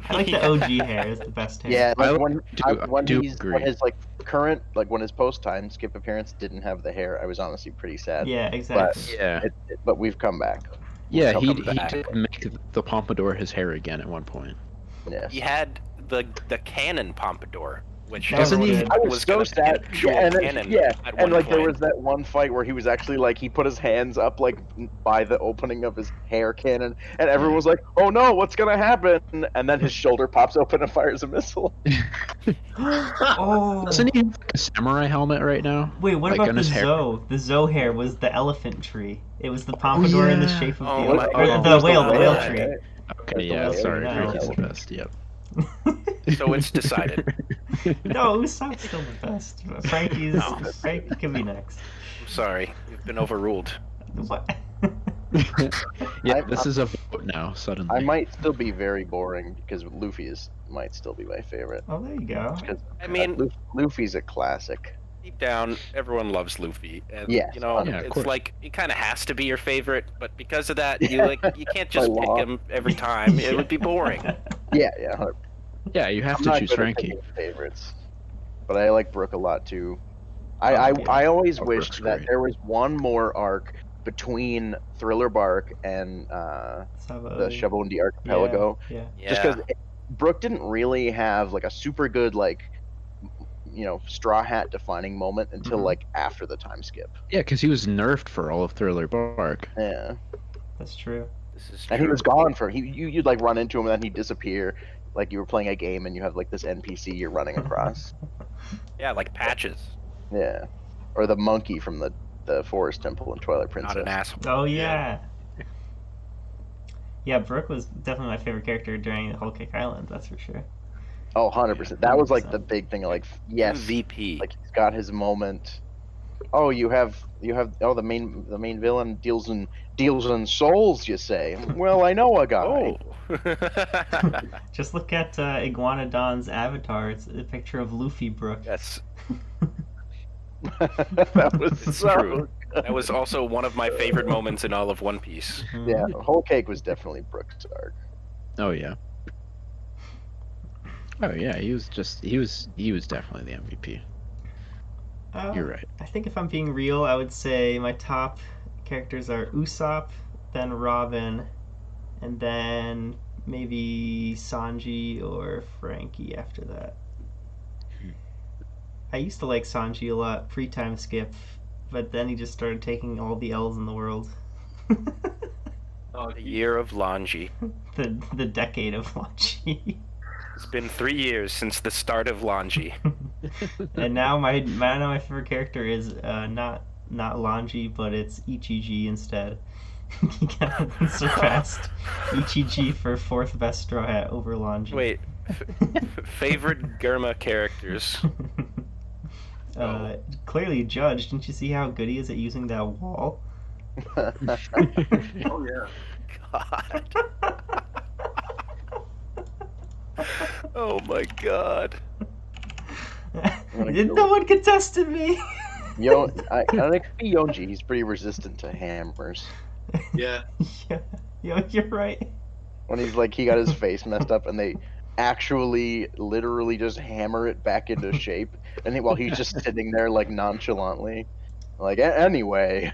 I like the OG hair is the best hair. Yeah, like when agree. his like current when his post time skip appearance didn't have the hair, I was honestly pretty sad. Yeah, exactly. But we've come back. Yeah, he did make the pompadour his hair again at one point. Yes. He had the cannon pompadour, which doesn't he? I was so sad. And like there was that one fight where he was actually like he put his hands up like by the opening of his hair cannon, and everyone was like, "Oh no, what's gonna happen?" And then his shoulder pops open and fires a missile. Oh. Doesn't he have like a samurai helmet right now? Wait, what about the Zoe? The Zoe hair was the elephant tree. It was the pompadour in the shape of the whale tree. Okay, yeah, sorry, Frankie's the best. Yep. So it's decided. No, Usopp's still the best. Frankie can be next. I'm sorry, you've been overruled. What? This is a vote now. Suddenly, I might still be very boring because Luffy might still be my favorite. Oh, there you go. I mean, Luffy's a classic. Deep down, everyone loves Luffy, and yes, you know, it's like it kind of has to be your favorite. But because of that, you can't just pick him every time. It would be boring. Yeah. Yeah, you have to choose Frankie. Favorites, but I like Brook a lot too. I always wished that there was one more arc between Thriller Bark and the Shabondi Archipelago. Yeah. Just because Brook didn't really have like a super good Straw Hat defining moment until like after the time skip. Yeah, because he was nerfed for all of Thriller Bark. Yeah, that's true. This is and he was gone for you'd like run into him and then he'd disappear. Like you were playing a game and you have like this NPC you're running across. Yeah, like Patches. Yeah, or the monkey from the Forest Temple in Twilight Princess. Not an asshole. Oh yeah. Yeah, Brook was definitely my favorite character during the Whole Cake Island. That's for sure. Oh, 100%. That was like the big thing. Like, yes, MVP. Like he's got his moment. Oh, you have the main villain deals in souls. You say? Well, I know a guy. Oh. Just look at Iguanodon's avatar. It's a picture of Luffy Brook. Yes. That was true. That was also one of my favorite moments in all of One Piece. Yeah, Whole Cake was definitely Brook's arc. Oh yeah. Oh yeah, he was definitely the MVP. You're right. I think if I'm being real, I would say my top characters are Usopp, then Robin, and then maybe Sanji or Frankie after that. I used to like Sanji a lot pre-time skip, but then he just started taking all the L's in the world. The year of Lanji. The decade of Lanji. It's been 3 years since the start of Lanji. And now my favorite character is not Lanji, but it's Ichiji instead. He got surpassed Ichiji for 4th best Straw Hat over Lanji. Wait, favorite Germa characters? Clearly Judge. Didn't you see how good he is at using that wall? Oh yeah. God. Oh my god. No one contested me. I think Yonji, he's pretty resistant to hammers. Yeah. You're right. When he's like, he got his face messed up, and they actually, literally just hammer it back into shape, and while he's just sitting there like nonchalantly, like anyway.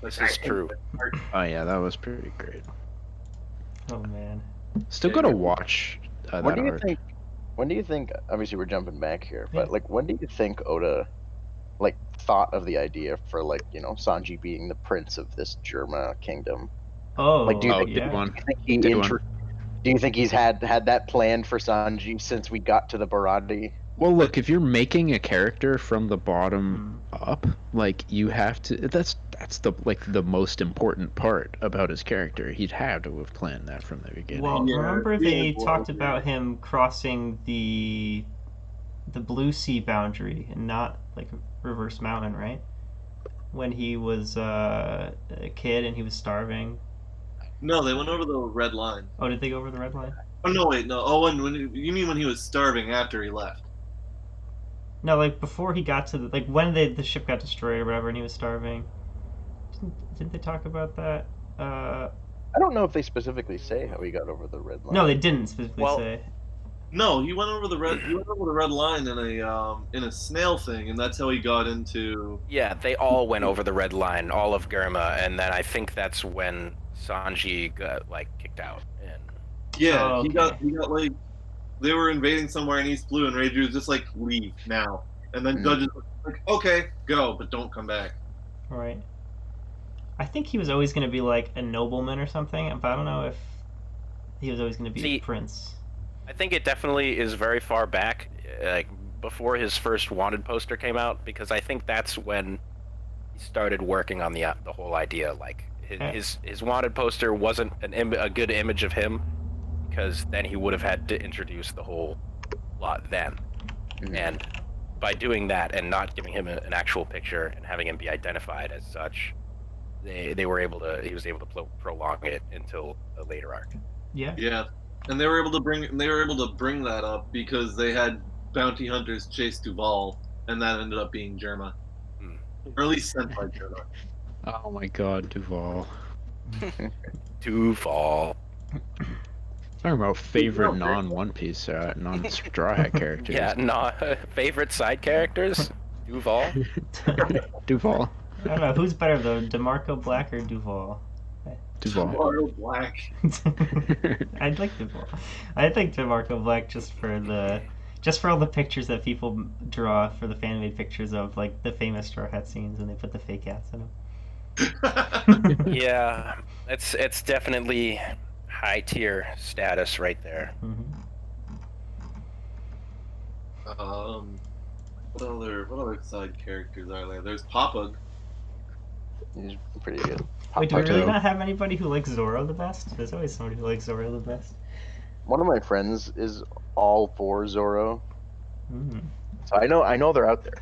This is true. Oh yeah, that was pretty great. Oh man. Still gotta watch that When do you arc. think? When do you think? Obviously, we're jumping back here, but Yeah. like, when do you think Oda, like, thought of the idea for like, Sanji being the prince of this Germa kingdom? Oh, Like, do you think, yeah. Good one. do you think he Good one. do you think he's had that planned for Sanji since we got to the Baradi? Well, look, if you're making a character from the bottom up, like you have to. That's the most important part about his character. He'd have to have planned that from the beginning. Well, Yeah, remember yeah, they well, talked yeah. about him crossing the blue sea boundary and not like Reverse Mountain, right? When he was a kid and he was starving. No, they went over the red line. Oh, did they go over the red line? Oh no, wait, no. Oh, when you mean when he was starving after he left? No, like before he got to like when the ship got destroyed or whatever, and he was starving. Didn't they talk about that? I don't know if they specifically say how he got over the red line. No, they didn't specifically Well- say. No, he went over the red line in a snail thing, and that's how he got into. Yeah, they all went over the red line, all of Germa, and then I think that's when Sanji got like kicked out. And Yeah, Oh, he okay. got like they were invading somewhere in East Blue, and Reiju was just like, leave now. And then Judge is like, okay, go, but don't come back. Right. I think he was always going to be like a nobleman or something, but I don't know if he was always going to be See, a prince. I think it definitely is very far back, like before his first wanted poster came out, because I think that's when he started working on the whole idea. Like his wanted poster wasn't a good image of him, because then he would have had to introduce the whole lot then. And by doing that and not giving him an actual picture and having him be identified as such, he was able to prolong it until a later arc. Yeah. Yeah, and they were able to bring that up because they had bounty hunters chase Duval, and that ended up being Germa, or at least sent by Germa. Oh my God, Duval. Duval. Talking about favorite non-One Piece, non-Straw Hat characters. Yeah, favorite side characters? Duval. Duval. I don't know who's better though, DeMarco Black or Duval. Duval. Tomorrow Black. I'd like Duval. I think DeMarco Black just for all the pictures that people draw for the fan made pictures of like the famous Straw Hat scenes, and they put the fake hats in them. Yeah, it's definitely high tier status right there. What other side characters are there? There's Papa. He's pretty good. Wait, do we really Papato. not have anybody who likes Zoro the best? There's always somebody who likes Zoro the best. One of my friends is all for Zoro, so I know they're out there.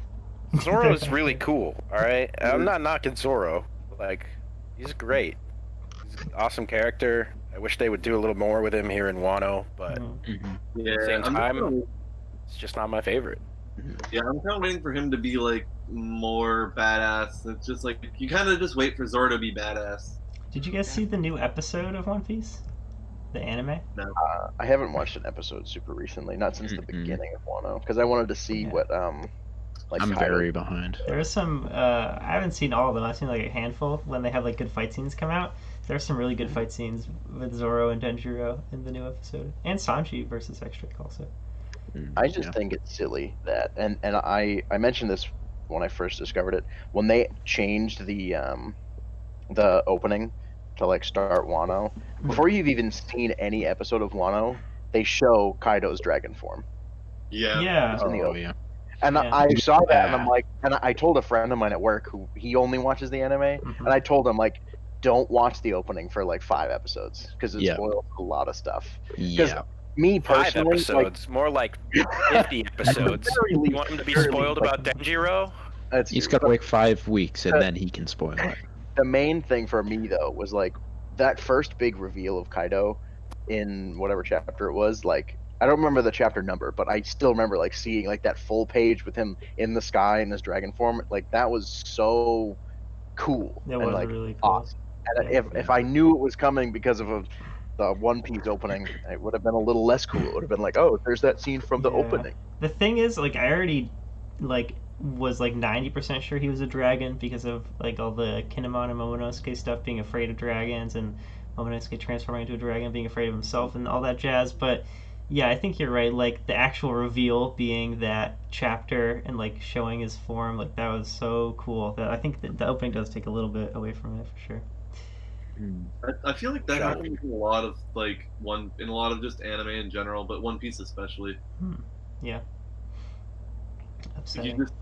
Zoro's really cool, alright? I'm not knocking Zoro. Like, he's great. He's an awesome character. I wish they would do a little more with him here in Wano, but Yeah, at the same I'm time, it's just not my favorite. Yeah, I'm kind of waiting for him to be like more badass. It's just like you kind of just wait for Zoro to be badass. Did you guys see the new episode of One Piece? The anime? No. I haven't watched an episode super recently, not since the beginning of Wano, because I wanted to see what like. I'm Kaido- very behind. There's some. I haven't seen all of them. I've seen like a handful when they have like good fight scenes come out. There's some really good fight scenes with Zoro and Denjiro in the new episode, and Sanji versus X-Drake also. I just think it's silly that, and I mentioned this when I first discovered it, when they changed the opening to like start Wano. Before you've even seen any episode of Wano, they show Kaido's dragon form. Yeah. Yeah. It's in the opening. yeah. And Yeah. I saw that, and I'm like, and I told a friend of mine at work who he only watches the anime, and I told him like, don't watch the opening for like 5 episodes because it spoils a lot of stuff. Yeah. Me 5 personally, episodes, more like 50 episodes. You want him to be spoiled about Denjiro? He's got like 5 weeks, and then he can spoil it. The main thing for me though was like that first big reveal of Kaido. in whatever chapter it was, like I don't remember the chapter number, but I still remember like seeing like that full page with him in the sky in his dragon form. Like that was so cool That and was like really cool. awesome. And Yeah. if I knew it was coming because of the One Piece opening, it would have been a little less cool. It would have been like, oh, there's that scene from the Yeah. opening. The thing is, like, I already like was like 90% sure he was a dragon because of like all the Kinemon and Momonosuke stuff, being afraid of dragons, and Momonosuke transforming into a dragon, being afraid of himself, and all that jazz. But yeah, I think you're right. Like the actual reveal being that chapter and like showing his form, like that was so cool. That I think the opening does take a little bit away from it for sure. I feel like that happens in a lot of in a lot of just anime in general, but One Piece especially. Yeah. Upsetting. You just,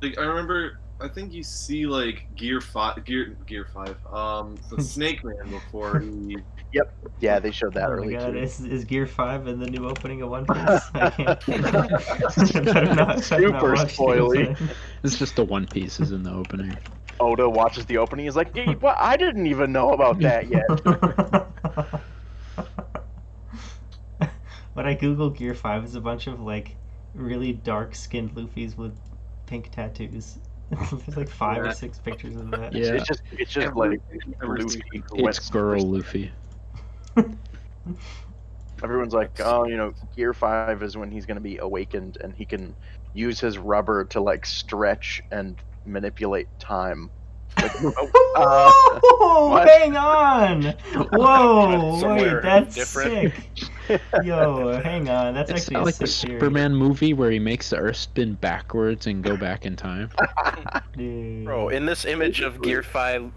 like, I remember, I think you see like Gear 5, the Snake Man before he. Yep. Yeah, they showed that early God, too. Is Gear 5 in the new opening of One Piece? I can't. better not Super watch the spoily. opening. It's just the One Piece is in the opening. Oda watches the opening. He's like, hey, what? I didn't even know about that yet. When I Google Gear 5, it's a bunch of like really dark-skinned Luffys with pink tattoos. There's like 5 or 6 pictures of that. Yeah. It's just like Luffy who went It's girl Luffy. Everyone's like, oh, you know, Gear 5 is when he's going to be awakened and he can use his rubber to like stretch and manipulate time. Like, Whoa! Hang on! Whoa! Somewhere Wait, that's different. sick. Yo, hang on. That's It's actually not a like the sick theory. Superman movie where he makes the Earth spin backwards and go back in time. Dude. Bro, in this image of Gear 5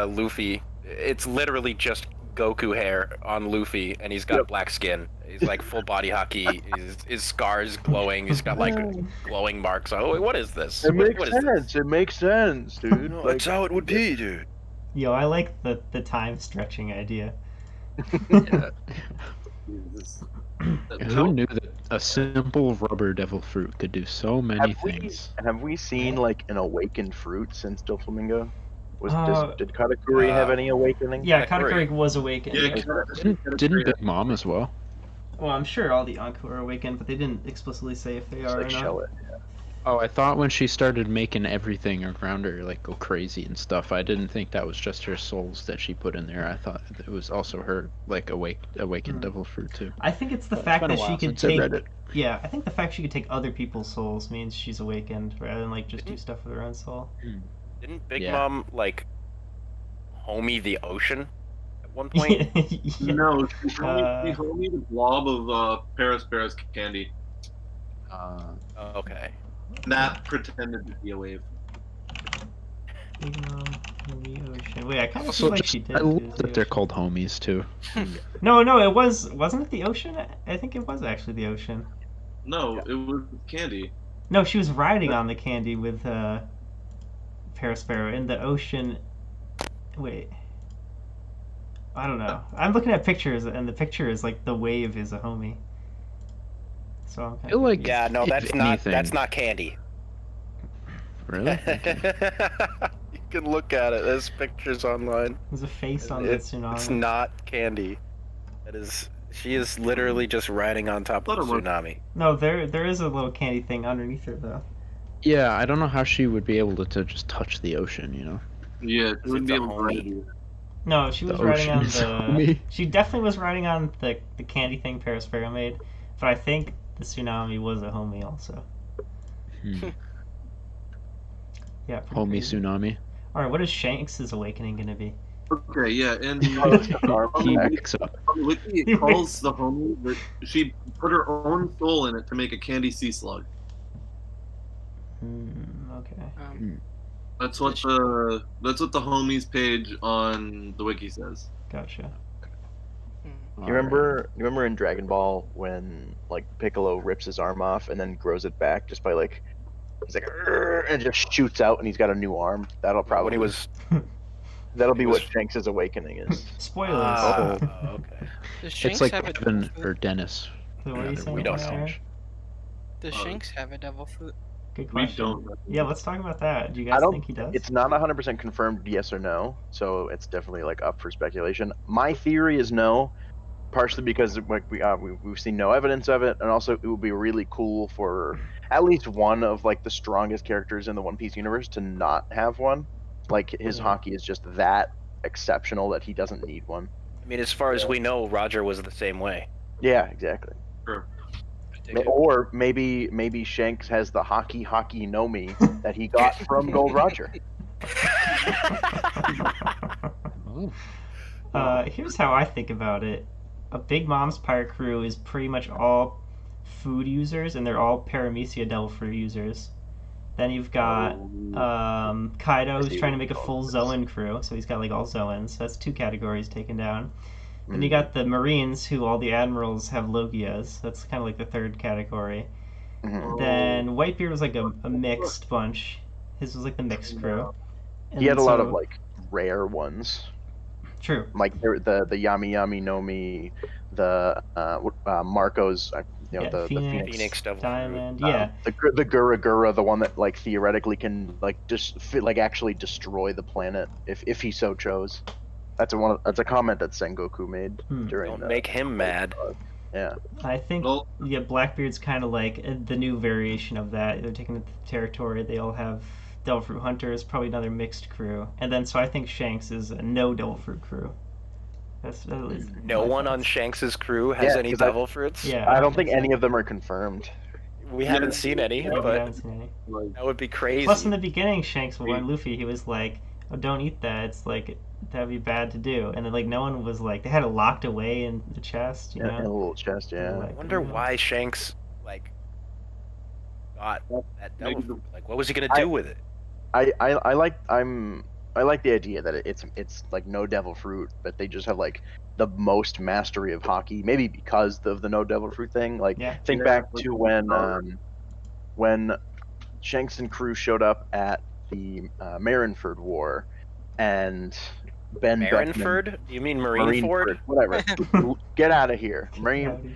Luffy, it's literally just Goku hair on Luffy, and he's got black skin. He's like full body hockey. His scars glowing. He's got like glowing marks. Oh, what is this? It makes what is sense. this? It makes sense, dude. No, Like, that's how it would be, dude. Yo, I like the time stretching idea. Yeah. Who knew that a simple rubber devil fruit could do so many things? have we seen like an awakened fruit since Doflamingo? Uh, Did Katakuri have any awakening? Yeah, Katakuri Katakuri was awakened. Yeah, Didn't Big Mom as well? Well, I'm sure all the Anku are awakened, but they didn't explicitly say if they Just are like or not. shell it. Oh, I thought when she started making everything around her like go crazy and stuff, I didn't think that was just her souls that she put in there. I thought it was also her like awakened devil fruit too. I think it's the It's fact been a that she while could since I read take. it. Yeah, I think the fact she could take other people's souls means she's awakened rather than like just do stuff with her own soul. Didn't Big Yeah. Mom like homie the ocean at one point? Yeah. No, she told me the blob of Paris candy. Oh, okay. That pretended to be a wave. Big Mom in the ocean. Wait, I kind of Also, feel like just, she did. I do love the that they're ocean. called homies too. No, it wasn't it the ocean? I think it was actually the ocean. No, it was candy. No, she was riding on the candy with Parasparrow in the ocean. Wait. I don't know. I'm looking at pictures, and the picture is like the wave is a homie. So I'm I feel like Yeah, no, if that's not anything- candy. Really. You can look at it. There's pictures online. there's a face on the It's tsunami. not candy. That is. She is literally just riding on top of the Thought it was. tsunami. No, there is a little candy thing underneath her though. Yeah, I don't know how she would be able to just touch the ocean, you know? Yeah, it wouldn't be it's a able to ride homie. it. No, she was The riding ocean on is the. homie. She definitely was riding on the candy thing Parasparrow made, but I think the tsunami was a homie also. Yeah. pretty Homie crazy. tsunami. All right, what is Shanks' awakening gonna be? Okay, yeah, and He wakes up. on the wiki it calls the homie that she put her own soul in it to make a candy sea slug. Okay. That's what the homies page on the wiki says. Gotcha. You remember in Dragon Ball when like Piccolo rips his arm off and then grows it back just by like he's like "Arr," and just shoots out and he's got a new arm. That'll probably When he was. that'll be he was- what Shanks' awakening is. Spoilers. Okay. Does Shanks It's like have a Kevin devil fruit? or Dennis. So what are you rather, saying? we don't about know. that? Does Shanks have a devil fruit? Good We question. don't know. Yeah, let's talk about that. Do you I guys don't- think he does? It's not 100% confirmed yes or no, so it's definitely like up for speculation. My theory is no, partially because like we've seen no evidence of it, and also it would be really cool for at least one of like the strongest characters in the One Piece universe to not have one. Like his haki is just that exceptional that he doesn't need one. I mean, as far as we know, Roger was the same way. Yeah, exactly. Sure. Or maybe Shanks has the haki no mi that he got from Gold Roger. Here's how I think about it. A Big Mom's pirate crew is pretty much all food users, and they're all Paramecia Devil Fruit users. Then you've got Kaido, who's trying to make a full Zoan crew, so he's got like all Zoans. So that's 2 categories taken down. Then you got the Marines, who all the admirals have Logias. That's kind of like the 3rd category. Then Whitebeard was like a mixed bunch. His was like the mixed crew. And he had a lot of like rare ones. True. Like the Yami no mi, the Marco's, the Phoenix Devil Diamond, Fruit. yeah. The Gura Gura, the one that like theoretically can like just actually destroy the planet if he so chose. That's a comment that Sengoku made during. Don't make him mad. Yeah. I think Blackbeard's kind of like the new variation of that. They're taking the territory. They all have Devil Fruit Hunters, probably another mixed crew, and then so I think Shanks is a no Devil Fruit crew. No one on Shanks's crew has any Devil Fruits? Yeah. I don't think any of them are confirmed. We haven't seen any, but that would be crazy. Plus, in the beginning, Shanks warned Luffy. He was like, "Oh, don't eat that. It's like that'd be bad to do." And then like no one was like, they had it locked away in the chest, you know? In a little chest, yeah. I wonder why Shanks like got that Devil Fruit. Like, what was he gonna do with it? I like the idea that it's like no Devil Fruit, but they just have like the most mastery of haki. Maybe because of the no Devil Fruit thing. Like think back to when Shanks and crew showed up at the Marineford War, and Ben Marineford? Beckman, You mean Marineford? Whatever. Get out of here, Marineford.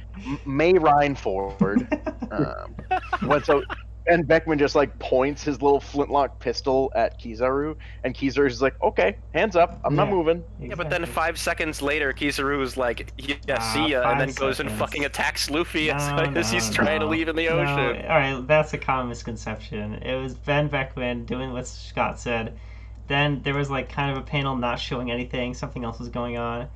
So. And Beckman just like points his little flintlock pistol at Kizaru, and Kizaru's just like, "Okay, hands up, I'm not moving." Yeah, but then 5 seconds later, Kizaru's like, "Yeah, see ya," and then goes and fucking attacks Luffy as he's trying to leave in the ocean. All right, that's a common misconception. It was Ben Beckman doing what Scott said. Then there was like kind of a panel not showing anything. Something else was going on,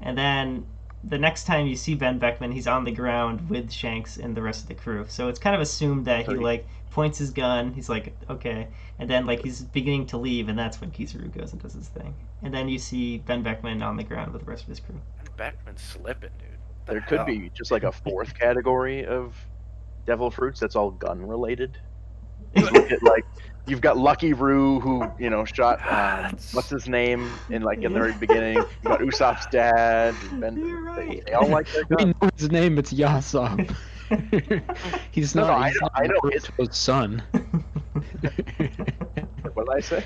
and then the next time you see Ben Beckman, he's on the ground with Shanks and the rest of the crew. So it's kind of assumed that he like points his gun. He's like, okay, and then like he's beginning to leave, and that's when Kizaru goes and does his thing. And then you see Ben Beckman on the ground with the rest of his crew. Ben Beckman's slipping, dude. There could be just like a 4th category of Devil Fruits that's all gun related. Like you've got Lucky Roo, who shot what's his name in the very beginning. You got Usopp's dad. They all like their gun. We know his name. It's Yasop. He's not. I know his son. What did I say?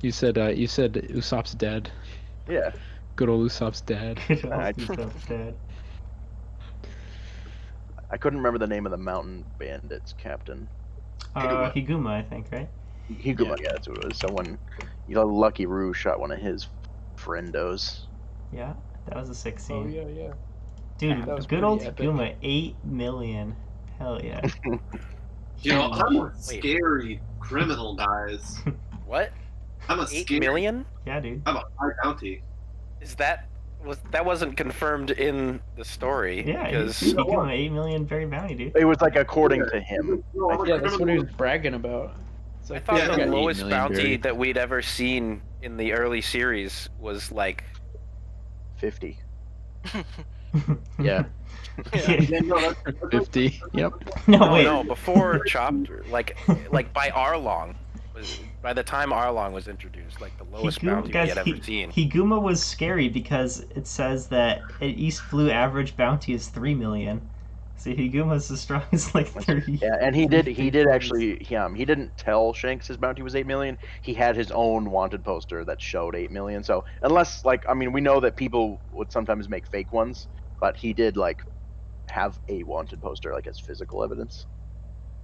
You said Usopp's dad. Yeah. Good old Usopp's dad. Usopp's dad. I couldn't remember the name of the mountain bandits captain. Higuma, I think, right? Higuma, yeah, that's what it was. Someone, Lucky Roo shot one of his friendos. Yeah, that was a sick scene. Oh yeah. Dude, good old Higuma, 8 million. Hell yeah. I'm a scary criminal, guys. What? I'm a 8 million? Yeah, dude. I'm a high bounty. That wasn't confirmed in the story. Yeah, he's 8 million berry bounty, dude. It was like according to him. Yeah, that's what he was bragging about. I thought the lowest bounty that we'd ever seen in the early series was like 50. Yeah. 50. Yep. No, before Chopper, like by Arlong. By the time Arlong was introduced, like the lowest bounty we had ever seen. Higuma was scary because it says that an East Blue average bounty is 3 million. So Higuma's as strong as like 30. Yeah, and he did actually. He didn't tell Shanks his bounty was 8 million. He had his own wanted poster that showed 8 million. So unless we know that people would sometimes make fake ones, but he did have a wanted poster as physical evidence.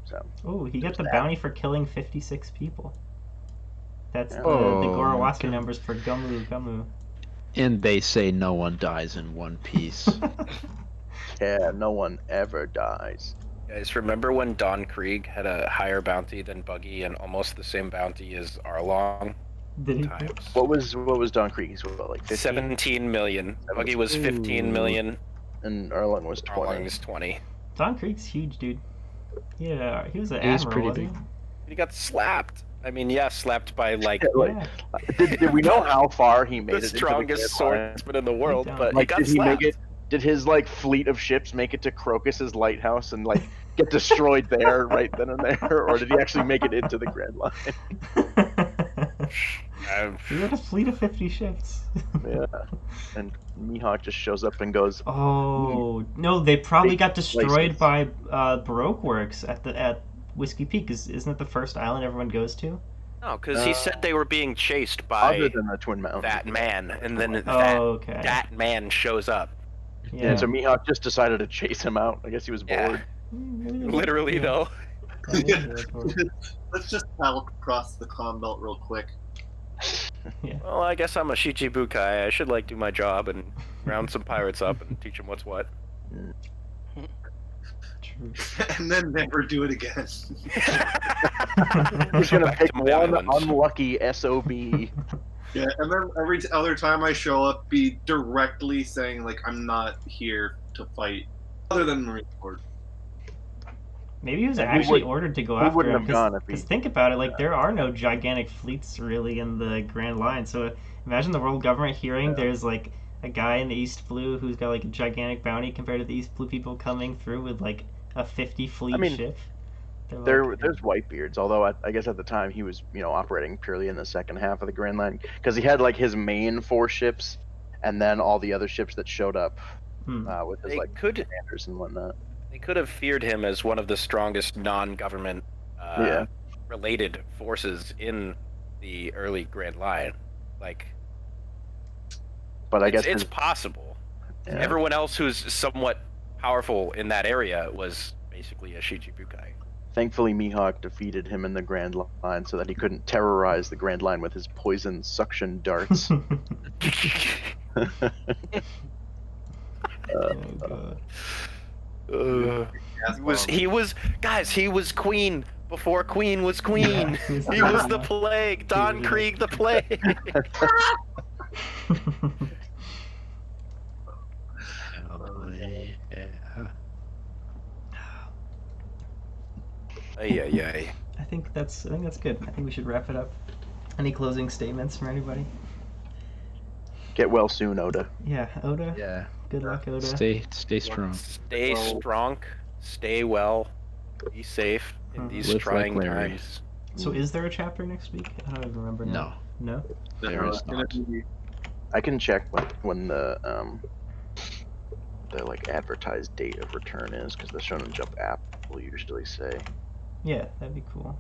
So. Oh, he got the bounty for killing 56 people. That's the Gorawatsu numbers for Gumu. And they say no one dies in One Piece. Yeah, no one ever dies. Guys, remember when Don Krieg had a higher bounty than Buggy and almost the same bounty as Arlong? Did he? Times. What was Don Krieg's? What, like 15? 17 million. Buggy was 15 million. And Arlong was 20. Arlong was 20. Don Krieg's huge, dude. Yeah, he was an He's admiral, pretty wasn't big. He got slapped. I mean, yeah, slapped by like Did we know how far he made the it? strongest swordsman in the world, but Like, he got did he slapped. make it? Did his like fleet of ships make it to Crocus's lighthouse and like get destroyed there right then and there, or did he actually make it into the Grand Line? He had a fleet of 50 ships. Yeah, and Mihawk just shows up and goes, Oh no, they probably got destroyed places. by Baroque Works at Whiskey Peak. Isn't it the first island everyone goes to? No, because he said they were being chased other by than the Twin Mountains. that man, and then Okay. that man shows up. Yeah. And so Mihawk just decided to chase him out. I guess he was bored. Literally, though. Let's just travel across the Calm Belt real quick. Well, I guess I'm a Shichibukai. I should do my job and round some pirates up and teach them what's what. True. And then never do it again. He's gonna back pick to my one island. unlucky SOB. Yeah, and then every other time I show up, be directly saying like I'm not here to fight, other than Marine Corps. Maybe he was And he actually would- ordered to go he after wouldn't him. have gone if he- Because think about it, like there are no gigantic fleets really in the Grand Line. So imagine the world government hearing there's like a guy in the East Blue who's got like a gigantic bounty compared to the East Blue people coming through with like a 50 fleet ship. There's Whitebeards, although I guess at the time he was operating purely in the second half of the Grand Line because he had like his main 4 ships, and then all the other ships that showed up with his commanders and whatnot. They could have feared him as one of the strongest non-government related forces in the early Grand Line. But I guess it's possible. Yeah. Everyone else who's somewhat powerful in that area was basically a Shichibukai. Thankfully, Mihawk defeated him in the Grand Line so that he couldn't terrorize the Grand Line with his poison suction darts. Oh god. He was queen before queen was queen. He was the plague. Don Krieg the plague. Ay. I think that's good. I think we should wrap it up. Any closing statements from anybody? Get well soon, Oda. Yeah, Oda. Yeah. Good luck, Oda. Stay strong. Stay strong. Stay well. Be safe in these Live trying like Larry. times. So is there a chapter next week? I don't even remember now. No? There is not. I can check when the like advertised date of return is, because the Shonen Jump app will usually say. Yeah, that'd be cool.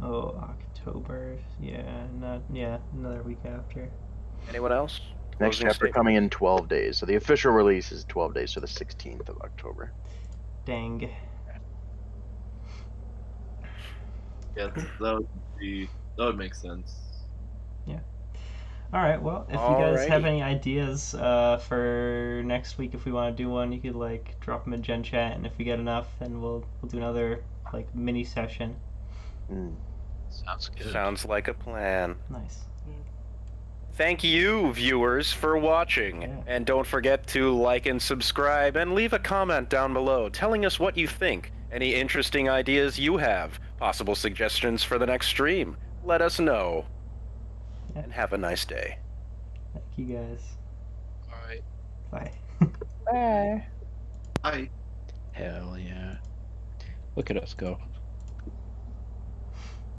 October. Another week after. Anyone else? Next Closing chapter statement? coming in 12 days. So the official release is 12 days, so the 16th of October. Dang. Yeah, that would make sense. Yeah. All right. Well, if you guys have any ideas for next week, if we want to do one, you could drop them in Gen Chat, and if we get enough, then we'll do another mini session. Sounds good. Sounds like a plan. Nice. Thank you, viewers, for watching. Yeah. And don't forget to like and subscribe and leave a comment down below telling us what you think, any interesting ideas you have, possible suggestions for the next stream. Let us know. Yeah. And have a nice day. Thank you guys. Alright. Bye. Bye. Bye. Hell yeah. Look at us go.